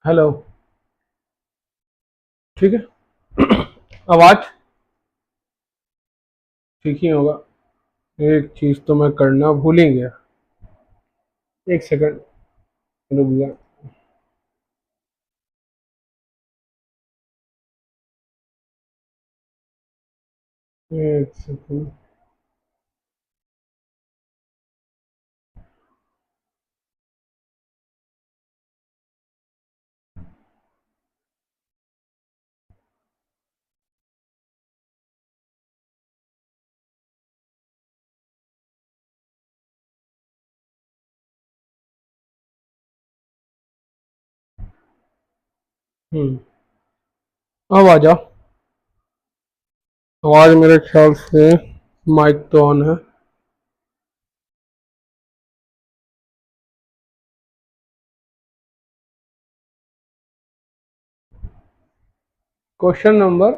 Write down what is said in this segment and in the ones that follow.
Hello. ठीक है। आवाज ठीक ही होगा। एक चीज तो मैं करना भूल ही गया। एक सेकंड रुक गया। एक सेकंड। हम्म। अब आ जाओ। आवाज मेरे ख्याल से माइक तो ऑन है। क्वेश्चन नंबर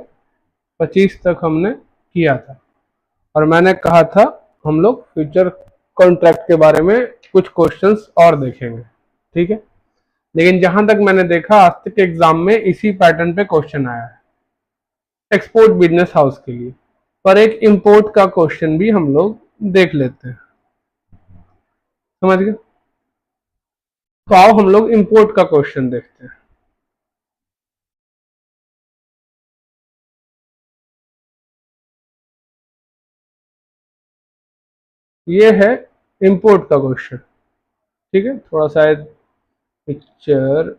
25 तक हमने किया था और मैंने कहा था हम लोग फ्यूचर कॉन्ट्रैक्ट के बारे में कुछ क्वेश्चंस और देखेंगे। ठीक है। लेकिन जहां तक मैंने देखा आज तक के एग्जाम में इसी पैटर्न पे क्वेश्चन आया है एक्सपोर्ट बिजनेस हाउस के लिए। पर एक इंपोर्ट का क्वेश्चन भी हम लोग देख लेते हैं। समझ गए। तो आओ हम लोग इंपोर्ट का क्वेश्चन देखते हैं। ये है इंपोर्ट का क्वेश्चन। ठीक है। थोड़ा शायद पिक्चर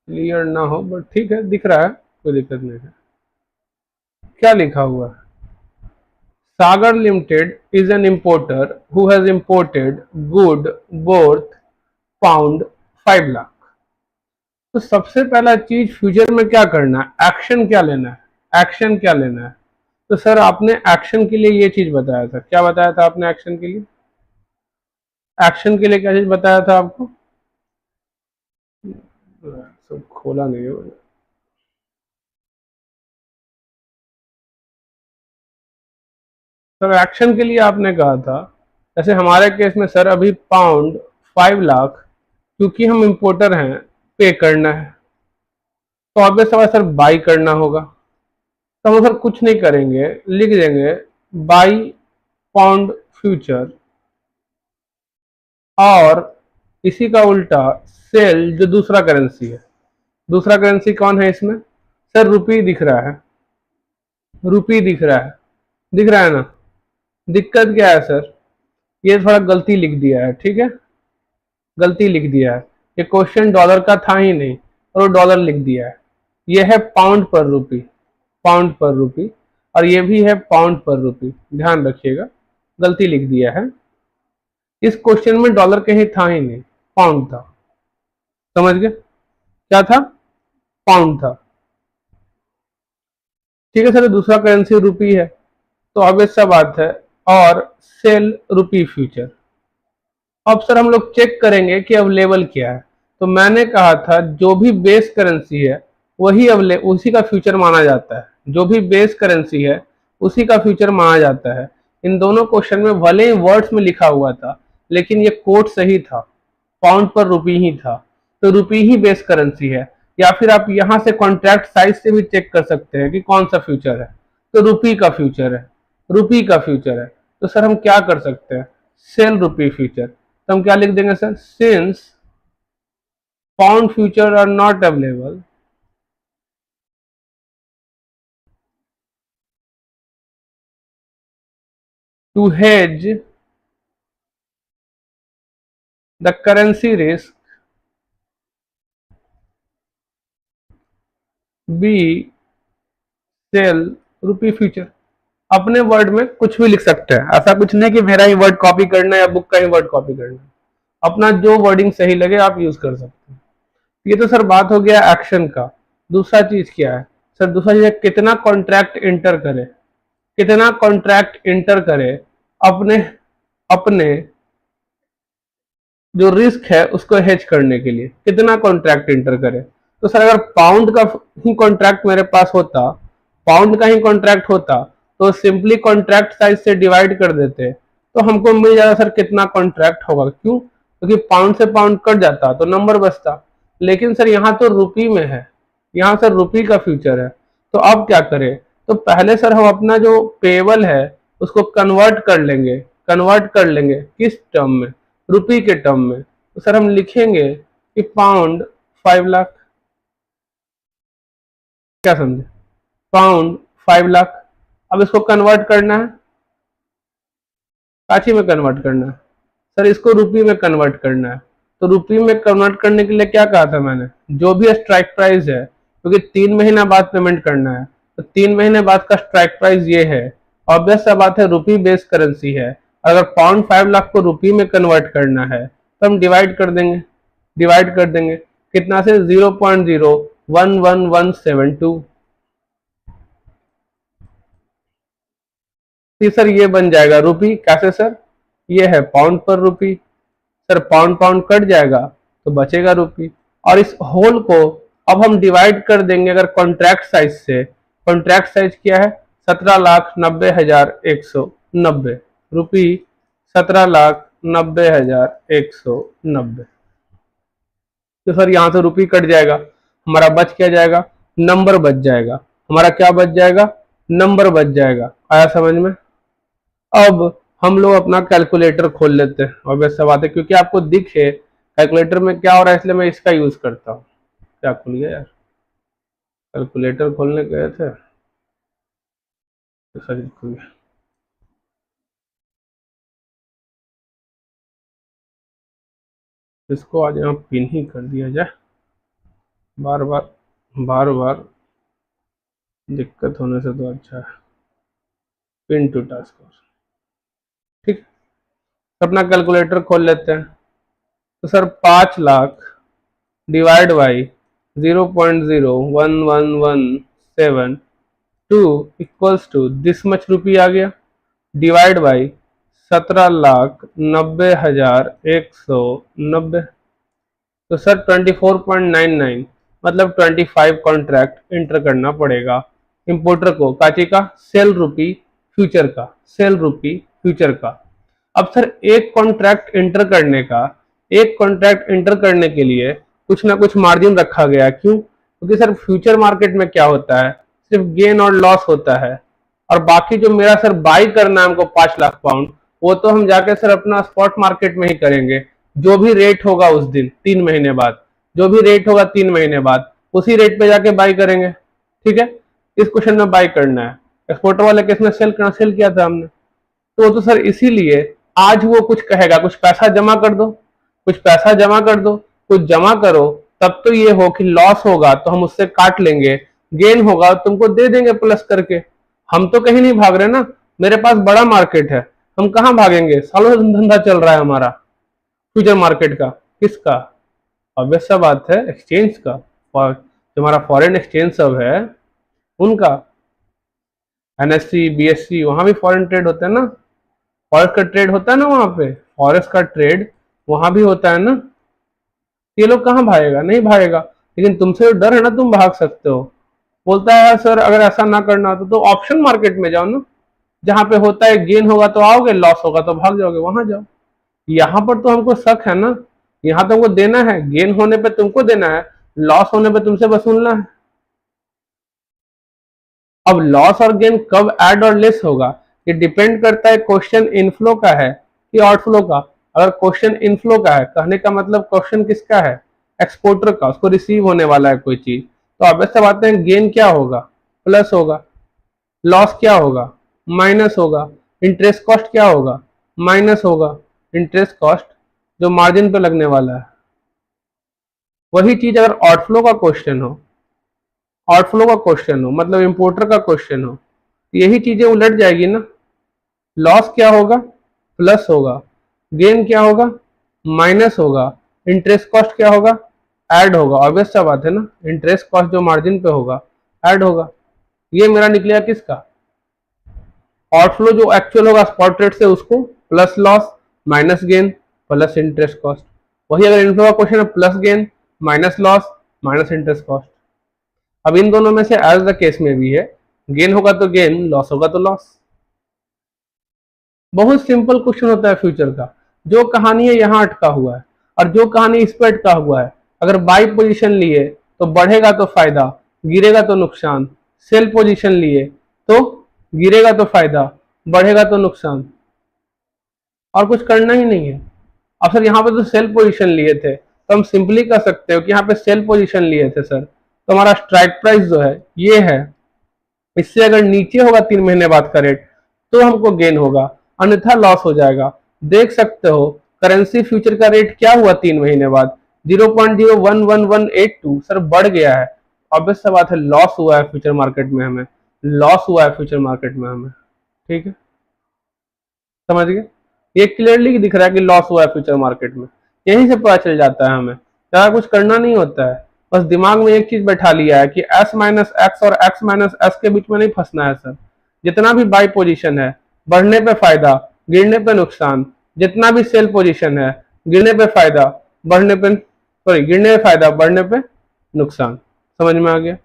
क्लियर ना हो बट ठीक है दिख रहा है। कोई दिक्कत नहीं है। क्या लिखा हुआ है? Sagar limited is an importer who has imported good worth pound 5 lakh. तो सबसे पहला चीज फ्यूचर में क्या करना है? एक्शन क्या लेना है? एक्शन क्या लेना है? तो सर आपने एक्शन के लिए ये चीज बताया था। क्या बताया था आपने एक्शन के लिए? एक्शन के लिए क्या चीज बताया था आपको? सब खोला नहीं है मैंने। सर एक्शन के लिए आपने कहा था जैसे हमारे केस में सर अभी पाउंड 5 लाख क्योंकि हम इंपोर्टर हैं पे करना है। तो ऑब्वियस सवाल सर बाई करना होगा। तो हम सर कुछ नहीं करेंगे लिख देंगे बाई पाउंड फ्यूचर और इसी का उल्टा सेल जो दूसरा करेंसी है। दूसरा करेंसी कौन है इसमें? सर रुपी दिख रहा है। रुपी दिख रहा है। दिख रहा है ना? दिक्कत क्या है सर? ये थोड़ा गलती लिख दिया है। ठीक है। गलती लिख दिया है। ये क्वेश्चन डॉलर का था ही नहीं और वो डॉलर लिख दिया है। ये है पाउंड पर रुपी। पाउंड पर रुपी। और ये भी है पाउंड पर रुपी। ध्यान रखिएगा गलती लिख दिया है। इस क्वेश्चन में डॉलर कहीं था ही नहीं। पाउंड था। समझ गए? क्या था? पाउंड था। ठीक है सर दूसरा करेंसी रुपी है। तो ऑब्वियस सा बात है। और सेल रुपी फ्यूचर। अब सर हम लोग चेक करेंगे कि अवेलेबल क्या है। तो मैंने कहा था जो भी बेस करेंसी है वही उसी का फ्यूचर माना जाता है। जो भी बेस करेंसी है उसी का फ्यूचर माना जाता है। इन दोनों क्वेश्चन में भले ही वर्ड्स में लिखा हुआ था लेकिन ये कोड सही था। पाउंड पर रुपी ही था। तो रुपी ही बेस करेंसी है। या फिर आप यहां से कॉन्ट्रैक्ट साइज से भी चेक कर सकते हैं कि कौन सा फ्यूचर है। तो रुपी का फ्यूचर है। रुपी का फ्यूचर है। तो सर हम क्या कर सकते हैं? Sell rupee future. तो हम क्या लिख देंगे sir? Since pound future are not available to hedge the currency risk be sell rupee future. अपने वर्ड में कुछ भी लिख सकते हैं। ऐसा कुछ नहीं कि मेरा ही वर्ड कॉपी करना है या बुक का ही वर्ड कॉपी करना है। अपना जो वर्डिंग सही लगे आप यूज कर सकते हैं। ये तो सर बात हो गया एक्शन का। दूसरा चीज क्या है? सर दूसरा चीज है कितना कॉन्ट्रैक्ट इंटर करे। कितना कॉन्ट्रैक्ट इंटर करे अपने अपने जो रिस्क है उसको हेज करने के लिए कितना कॉन्ट्रैक्ट इंटर करे। तो सर अगर पाउंड का ही कॉन्ट्रैक्ट मेरे पास होता पाउंड का ही कॉन्ट्रैक्ट होता तो सिंपली कॉन्ट्रैक्ट साइज से डिवाइड कर देते तो हमको मिल जाएगा सर कितना कॉन्ट्रैक्ट होगा। क्यों? क्योंकि पाउंड से पाउंड कट जाता तो नंबर बचता, लेकिन सर यहाँ तो रुपी में है, यहाँ सर रुपी का फ्यूचर है। तो अब क्या करें, तो पहले सर हम अपना जो पेबल है उसको कन्वर्ट कर लेंगे किस टर्म में, रुपी के टर्म में। तो सर हम लिखेंगे कि पाउंड 5 लाख, क्या समझे, पाउंड 5 लाख। अब इसको कन्वर्ट करना है, काची में कन्वर्ट करना है सर, इसको रुपी में कन्वर्ट करना है। तो रुपी में कन्वर्ट करने के लिए क्या कहा था मैंने, जो भी स्ट्राइक प्राइस है, क्योंकि 3 महीना बाद पेमेंट करना है, तो 3 महीने बाद का स्ट्राइक प्राइस ये है। ऑब्वियस सा बात है, रुपी बेस्ड करेंसी है, अगर पाउंड 5 लाख को रुपी में कन्वर्ट करना है तो हम डिवाइड कर देंगे कितना से 0.011172। सर ये बन जाएगा रुपी, कैसे सर, ये है पाउंड पर रुपी, सर पाउंड पाउंड कट जाएगा तो बचेगा रुपी। और इस होल को अब हम डिवाइड कर देंगे अगर कॉन्ट्रैक्ट साइज से, कॉन्ट्रैक्ट साइज क्या है, 17,90,190 रुपी, 17,90,190। तो सर यहाँ से रुपी कट जाएगा, हमारा बच क्या जाएगा, नंबर बच जाएगा, हमारा क्या बच जाएगा, नंबर बच जाएगा। आया समझ में। अब हम लोग अपना कैलकुलेटर खोल लेते हैं, और वैसे बात है क्योंकि आपको दिखे कैलकुलेटर में क्या हो रहा है, इसलिए मैं इसका यूज करता हूँ। क्या खुल गया यार, कैलकुलेटर खोलने गए थे तो सर खुल गया। इसको आज यहाँ पिन ही कर दिया जाए, बार बार दिक्कत होने से तो अच्छा है पिन टू टास्क। ठीक, अपना कैलकुलेटर खोल लेते हैं। तो sir 5 lakh divide by 0.01117 equals to this much rupee आ गया, डिवाइड बाई 17,90,190। तो सर 24.99 मतलब 25 कॉन्ट्रैक्ट इंटर करना पड़ेगा इंपोर्टर को, काची का, सेल रुपी फ्यूचर का, सेल रुपी फ्यूचर का। अब सर एक कॉन्ट्रैक्ट इंटर करने के लिए कुछ ना कुछ मार्जिन रखा गया, क्यों, क्योंकि सर फ्यूचर मार्केट में क्या होता है, सिर्फ गेन और लॉस होता है, और बाकी जो मेरा सर बाई करना है हमको 5 लाख पाउंड, वो तो हम जाके सर अपना स्पॉट मार्केट में ही करेंगे, जो भी रेट होगा उस दिन 3 महीने बाद, जो भी रेट होगा 3 महीने बाद उसी रेट पे जाके बाई करेंगे। ठीक है, इस क्वेश्चन में बाई करना है, एक्सपोर्टर वाले केस में सेल किया था हमने। तो सर इसीलिए आज वो कुछ कहेगा, कुछ पैसा जमा कर दो, कुछ जमा करो, तब तो ये हो कि लॉस होगा तो हम उससे काट लेंगे, गेन होगा तुमको दे देंगे प्लस करके। हम तो कहीं नहीं भाग रहे ना, मेरे पास बड़ा मार्केट है, हम कहाँ भागेंगे, सालों से धंधा चल रहा है हमारा फ्यूचर मार्केट का। किसका, ऑब्वियस सा बात है एक्सचेंज का, जो हमारा फॉरेन एक्सचेंज सब है उनका, एनएससी बीएससी, वहां भी फॉरेन ट्रेड होता है ना, फॉरेक्स का ट्रेड होता है ना वहां पे, फॉरेक्स का ट्रेड वहां भी होता है ना। ये लोग कहाँ भागेगा, नहीं भागेगा, लेकिन तुमसे जो डर है ना तुम भाग सकते हो। बोलता है सर अगर ऐसा ना करना तो ऑप्शन मार्केट में जाओ ना, जहां पे होता है गेन होगा तो आओगे, लॉस होगा तो भाग जाओगे, वहां जाओ। यहाँ पर तो हमको शक है ना, यहाँ तो हमको देना है, गेन होने पे तुमको देना है, लॉस होने पे तुमसे वसूलना है। अब लॉस और गेन कब ऐड और लेस होगा, ये डिपेंड करता है क्वेश्चन इनफ्लो का है कि आउटफ्लो का। अगर क्वेश्चन इनफ्लो का है, कहने का मतलब क्वेश्चन किसका है, एक्सपोर्टर का, उसको रिसीव होने वाला है कोई चीज, तो ऑब्वियस सी बात है गेन क्या होगा, प्लस होगा, लॉस क्या होगा, माइनस होगा, इंटरेस्ट कॉस्ट क्या होगा, माइनस होगा, इंटरेस्ट कॉस्ट जो मार्जिन पे लगने वाला है। वही चीज अगर आउटफ्लो का क्वेश्चन हो मतलब इंपोर्टर का क्वेश्चन हो, यही चीजें उलट जाएगी ना, लॉस क्या होगा, प्लस होगा, गेन क्या होगा, माइनस होगा, इंटरेस्ट कॉस्ट क्या होगा, ऐड होगा। ऑब्वियस सा बात है ना, इंटरेस्ट कॉस्ट जो मार्जिन पे होगा ऐड होगा। ये मेरा निकलेगा किसका, आउटफ्लो जो एक्चुअल होगा स्पॉट रेट से उसको, plus loss minus gain plus interest cost. वही अगर इनफ्लो का क्वेश्चन है, plus gain minus loss minus interest cost. अब इन दोनों में से एज द केस में भी है, गेन होगा तो गेन, लॉस होगा तो लॉस। बहुत सिंपल क्वेश्चन होता है फ्यूचर का, जो कहानी है यहाँ अटका हुआ है। और जो कहानी इस पर अटका हुआ है, अगर बाई पोजीशन लिए तो बढ़ेगा तो फायदा, गिरेगा तो नुकसान, सेल पोजीशन लिए तो गिरेगा तो फायदा, बढ़ेगा तो नुकसान, और कुछ करना ही नहीं है। अब सर यहाँ पे तो सेल पोजीशन लिए थे, तो हम सिंपली कह सकते हो कि यहाँ पे सेल पोजीशन लिए थे सर, तो हमारा स्ट्राइक प्राइस जो है ये है, इससे अगर नीचे होगा 3 महीने बाद का रेट तो हमको गेन होगा, अन्यथा लॉस हो जाएगा। देख सकते हो करेंसी फ्यूचर का रेट क्या हुआ 3 महीने बाद, 0.011182 सर बढ़ गया है। ऑब्वियस सा बात है लॉस हुआ है फ्यूचर मार्केट में, हमें लॉस हुआ है फ्यूचर मार्केट में हमें। ठीक है, समझ गए, ये क्लियरली दिख रहा है कि लॉस हुआ है फ्यूचर मार्केट में, यहीं से पता चल जाता है हमें, ज़्यादा कुछ करना नहीं होता है। बस दिमाग में एक चीज बैठा लिया है कि S माइनस एक्स और X माइनस एस के बीच में नहीं फंसना है सर। जितना भी बाई पोजीशन है बढ़ने पे फायदा, गिरने पे नुकसान, जितना भी सेल पोजीशन है गिरने पे फायदा, बढ़ने पे सॉरी गिरने पे फायदा, बढ़ने पे नुकसान। समझ में आ गया।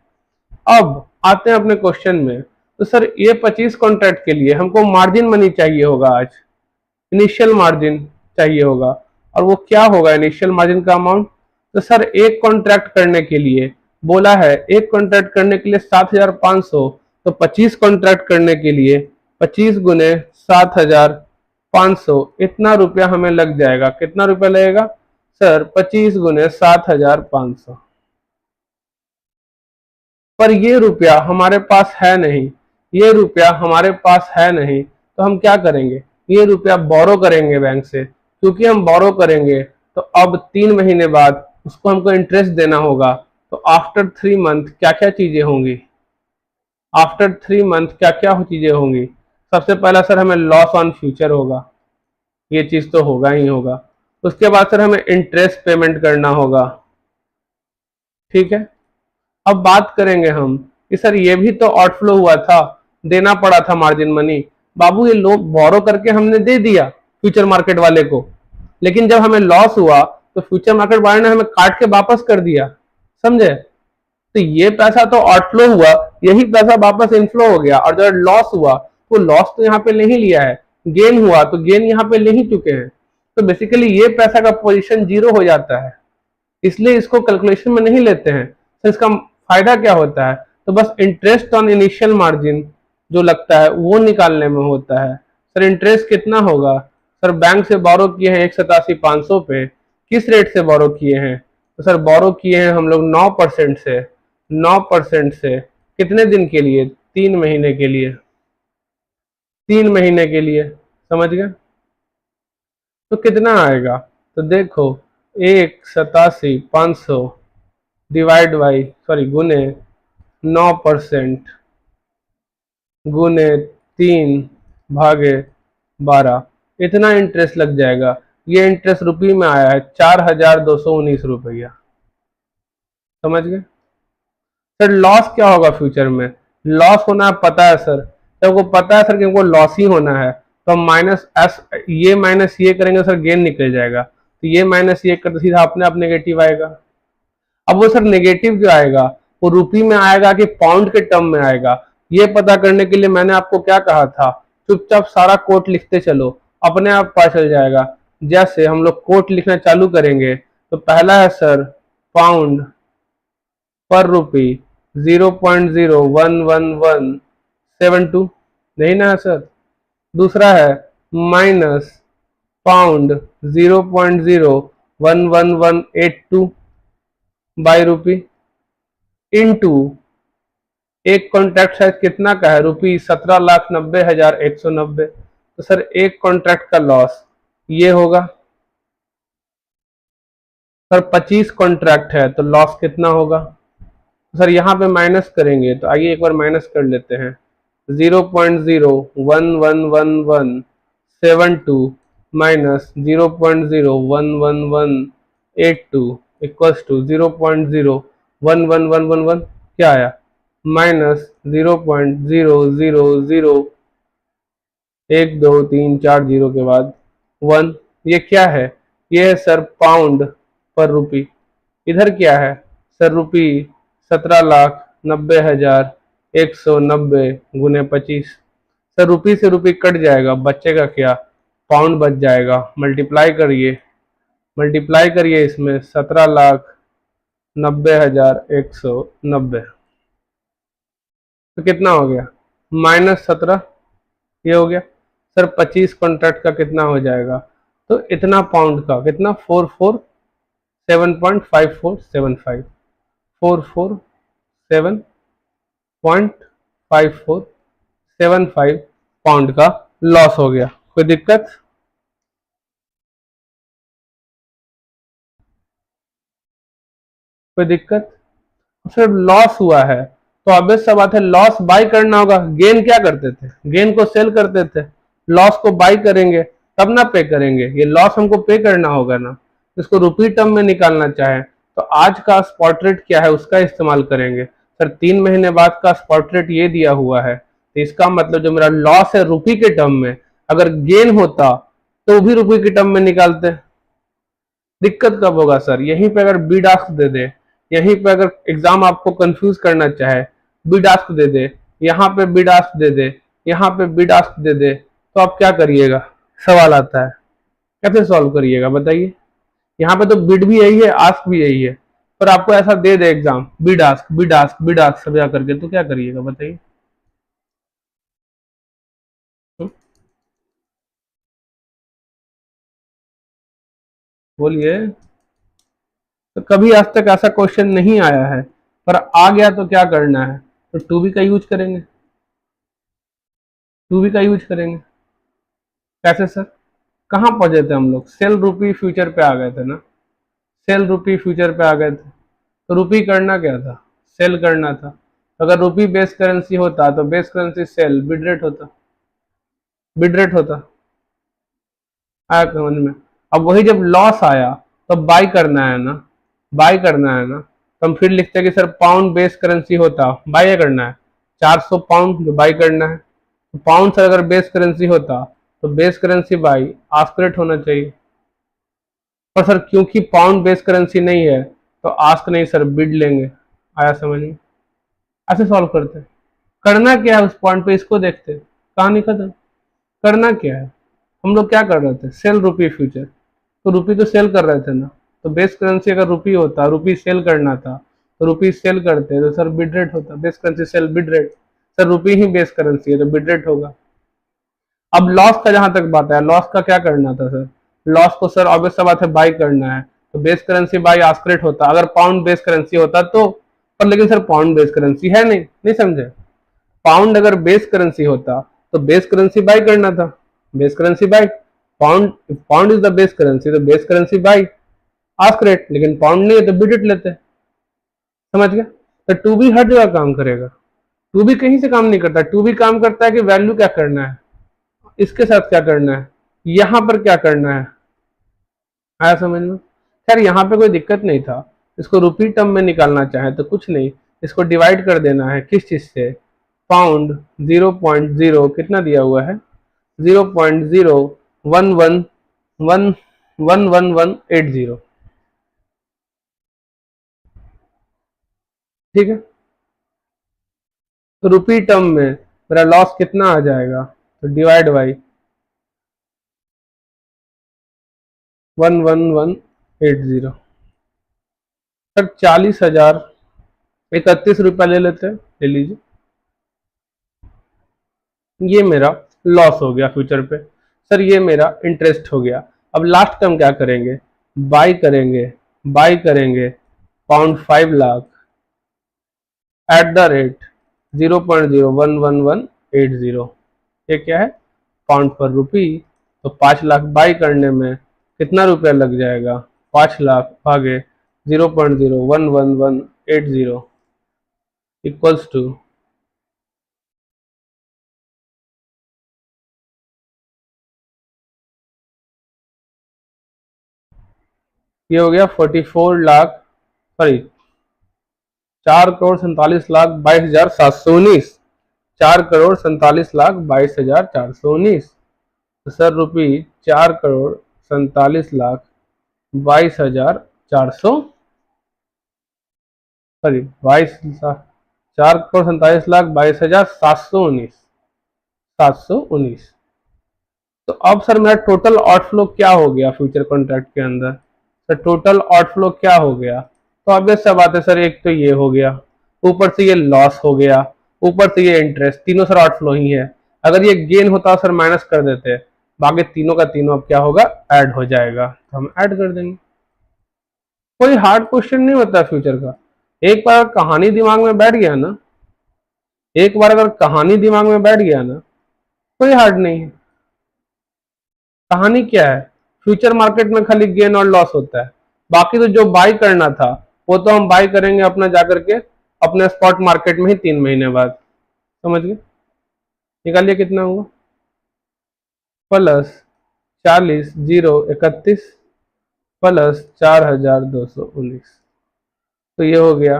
अब आते हैं अपने क्वेश्चन में। तो सर ये 25 कॉन्ट्रैक्ट के लिए हमको मार्जिन मनी चाहिए होगा, आज इनिशियल मार्जिन चाहिए होगा, और वो क्या होगा इनिशियल मार्जिन का अमाउंट। तो सर एक कॉन्ट्रैक्ट करने के लिए बोला है, एक कॉन्ट्रैक्ट करने के लिए 7,500, तो 25 कॉन्ट्रैक्ट करने के लिए 25 गुने 7,500 इतना रुपया हमें लग जाएगा। कितना रुपया लगेगा सर, 25 गुने 7,500। पर ये रुपया हमारे पास है नहीं, ये रुपया हमारे पास है नहीं, तो हम क्या करेंगे, ये रुपया बोरो करेंगे बैंक से। क्योंकि हम बोरो करेंगे तो अब 3 महीने बाद उसको हमको इंटरेस्ट देना होगा। तो आफ्टर 3 मंथ क्या क्या चीजें होंगी, आफ्टर 3 मंथ क्या क्या चीजें होंगी। सबसे पहला सर हमें लॉस ऑन फ्यूचर होगा, ये चीज तो होगा ही होगा। उसके बाद सर हमें इंटरेस्ट पेमेंट करना होगा। ठीक है, अब बात करेंगे हम कि सर ये भी तो आउटफ्लो हुआ था, देना पड़ा था मार्जिन मनी। बाबू ये लोग बोरो करके हमने दे दिया फ्यूचर मार्केट वाले को, लेकिन जब हमें लॉस हुआ तो फ्यूचर मार्केट वाले ने हमें काट के वापस कर दिया, समझे। तो ये पैसा तो आउटफ्लो हुआ, यही पैसा वापस इनफ्लो हो गया, और जब लॉस हुआ तो लॉस तो यहाँ पे नहीं लिया है, गेन हुआ तो गेन यहाँ पे ले ही चुके हैं। तो बेसिकली ये पैसा का पोजीशन 0 हो जाता है, इसलिए इसको कैलकुलेशन में नहीं लेते हैं। तो इसका फायदा क्या होता है, तो बस इंटरेस्ट ऑन इनिशियल मार्जिन जो लगता है वो निकालने में होता है। सर इंटरेस्ट कितना होगा, सर बैंक से बोरो किए हैं 187,500 पे, किस रेट से बोरो किए हैं, तो सर बोरो किए हैं हम लोग 9% से, 9% से कितने दिन के लिए, 3 महीने के लिए, 3 महीने के लिए, समझ गए। तो कितना आएगा, तो देखो 187,500 डिवाइड बाई गुने 9% गुने 3/12, इतना इंटरेस्ट लग जाएगा। ये इंटरेस्ट रुपये में आया है 4,219 रुपया, समझ गए। सर लॉस क्या होगा फ्यूचर में, लॉस होना पता है सर, जब को पता है सर कि हमको लॉस ही होना है, तो हम माइनस ये करेंगे सर, गेन निकल जाएगा। तो ये माइनस ये करते सीधा अपने आप नेगेटिव आएगा। अब वो सर नेगेटिव क्यों आएगा, वो रुपये में आएगा कि पाउंड के टर्म में आएगा, ये पता करने के लिए मैंने आपको क्या कहा था, चुपचाप सारा कोट लिखते चलो, अपने आप पता चल जाएगा। जैसे हम लोग कोट लिखना चालू करेंगे तो पहला है सर पाउंड पर रुपी 0.01172, नहीं ना है सर। दूसरा है minus pound 0.01182 by rupee, into एक कॉन्ट्रैक्ट साइज कितना का है, रुपी 17,90,190। तो सर एक कॉन्ट्रैक्ट का लॉस ये होगा। सर 25 कॉन्ट्रैक्ट है तो लॉस कितना होगा, सर यहाँ पे माइनस करेंगे, तो आइए एक बार माइनस कर लेते हैं। 0.0111172 माइनस 0.01182 इक्वल्स टू 0.01111 क्या आया, माइनस 0.0001234 के बाद 1। ये क्या है, ये है सर पाउंड पर रुपी। इधर क्या है सर, रुपी 17,90,190 गुने 25। सर रुपी से रुपी कट जाएगा, बचेगा क्या, पाउंड बच जाएगा। मल्टीप्लाई करिए मल्टीप्लाई करिए इसमें 17,90,190, तो कितना हो गया -17, ये हो गया सर। 25 कॉन्ट्रैक्ट का कितना हो जाएगा, तो इतना पाउंड का कितना 447.5475, 447.5475 पाउंड का लॉस हो गया। कोई दिक्कत? कोई दिक्कत? सिर्फ लॉस हुआ है तो ऑब्वियस सा बात है लॉस बाय करना होगा। गेन क्या करते थे, गेन को सेल करते थे, लॉस को बाय करेंगे तब ना पे करेंगे। ये लॉस हमको पे करना होगा ना। इसको रुपी टर्म में निकालना चाहे तो आज का स्पॉट रेट क्या है उसका इस्तेमाल करेंगे। सर 3 महीने बाद का स्पॉट रेट ये दिया हुआ है, तो इसका मतलब जो मेरा लॉस है रुपी के टर्म में, अगर गेन होता तो भी रुपी के टर्म में निकालते। दिक्कत कब होगा सर, यहीं पे अगर बी डास्क दे दे, यहीं पे अगर एग्जाम आपको कंफ्यूज करना चाहे बी डास्क दे दे, यहाँ पे बी डास्क दे दे, यहाँ पे बी डास्क दे दे, तो आप क्या करिएगा, सवाल आता है कैसे सॉल्व करिएगा बताइए। यहाँ पे तो बिड भी यही है, आस्क भी यही है, पर आपको ऐसा दे दे एग्जाम बी डास्क बी डास्क बी डास्क सब जा करके, तो क्या करिएगा बताइए। बोलिए। तो कभी आज तक ऐसा क्वेश्चन नहीं आया है, पर आ गया तो क्या करना है, तो टू बी का यूज करेंगे, टू बी का यूज करेंगे। कैसे सर, कहाँ पहुंचे थे हम लोग, सेल रुपी फ्यूचर पे आ गए थे ना, सेल रुपी फ्यूचर पे आ गए थे। तो रुपी करना क्या था, सेल करना था। अगर रुपी बेस करेंसी होता तो base currency sell bid rate होता, बिड रेट होता। आया समझ में? अब वही जब लॉस आया तो बाई करना है ना, बाई करना है ना, तो हम फिर लिखते हैं कि सर पाउंड बेस करेंसी होता, बाई करना है 400 पाउंड जो बाई करना है। तो पाउंड सर अगर बेस करेंसी होता तो base currency buy ask rate होना चाहिए। पर सर क्योंकि पाउंड बेस करेंसी नहीं है तो आस्क नहीं सर बिड लेंगे। आया समझ में? ऐसे सॉल्व करते हैं। करना क्या है उस पॉइंट पे, इसको देखते हैं, कहानी खत्म। करना क्या है, हम लोग क्या कर रहे थे, सेल रुपी फ्यूचर, तो रुपी तो सेल कर रहे थे ना। तो बेस करेंसी अगर रुपी होता, रुपी सेल करना था, तो रुपी सेल करते तो सर बिड रेट होता, base currency sell bid rate. Sir rupee ही बेस करेंसी है तो बिड रेट होगा। अब लॉस का जहां तक बात है, लॉस का क्या करना था सर, लॉस को सर ऑब्वियस सा बात है बाई करना है, तो base currency buy ask rate होता। अगर पाउंड बेस करेंसी होता तो, पर लेकिन सर पाउंड बेस करेंसी है नहीं, नहीं समझे। पाउंड अगर बेस करेंसी होता तो बेस करेंसी बाई करना था, base currency buy. Pound, pound is the base currency तो base currency buy ask rate, लेकिन पाउंड नहीं है तो बिड रेट लेते हैं। समझ गया? तो टू बी हर जगह काम करेगा, टू बी कहीं से काम नहीं करता। टू बी काम करता है कि वैल्यू क्या करना है, इसके साथ क्या करना है, यहां पर क्या करना है। आया समझ में? खैर यहाँ पे कोई दिक्कत नहीं था। इसको रुपी टर्म में निकालना चाहे तो कुछ नहीं, इसको डिवाइड कर देना है किस चीज से, पाउंड 0.0 कितना दिया हुआ है, 0.011111180, ठीक है। तो रुपी टर्म में मेरा लॉस कितना आ जाएगा, तो डिवाइड बाई 11180। सर 40,031 रुपया ले लेते हैं, ले लीजिए। ये मेरा लॉस हो गया फ्यूचर पे। सर ये मेरा इंटरेस्ट हो गया। अब लास्ट टर्म क्या करेंगे, बाई करेंगे, बाई करेंगे pound 5 lakh eight the rate 0.0111180। ये क्या है, पाउंड पर रुपी। तो 5 लाख बाई करने में कितना रुपया लग जाएगा, 5 लाख भागे 0.0111180 इक्वल्स टू, ये हो गया 44 लाख, सॉरी 4,47,22,719, 4,47,22,419। तो सर रुपी 4,47,22,400, सॉरी 4,47,22,719, 719। तो अब सर मेरा टोटल आउटफ्लो क्या हो गया फ्यूचर कॉन्ट्रैक्ट के अंदर, तो टोटल आउटफ्लो क्या हो गया? तो ऑब्वियस सा बात है सर, एक तो ये हो गया, ऊपर से ये लॉस हो गया, ऊपर से ये इंटरेस्ट, तीनों सर आउटफ्लो ही है। अगर ये गेन होता सर माइनस कर देते, बाकी तीनों का तीनों अब क्या होगा, ऐड हो जाएगा, तो हम ऐड कर देंगे। कोई हार्ड क्वेश्चन नहीं होता फ्यूचर का। एक बार कहानी दिमाग में बैठ गया ना, एक बार अगर कहानी दिमाग में बैठ गया ना, कोई हार्ड नहीं है। कहानी क्या है, फ्यूचर मार्केट में खाली गेन और लॉस होता है, बाकी तो जो बाई करना था वो तो हम बाई करेंगे अपना जाकर के अपने स्पॉट मार्केट में ही 3 महीने बाद। समझ गए? निकालिए कितना हुआ, प्लस 40,031 प्लस 4,219, तो ये हो गया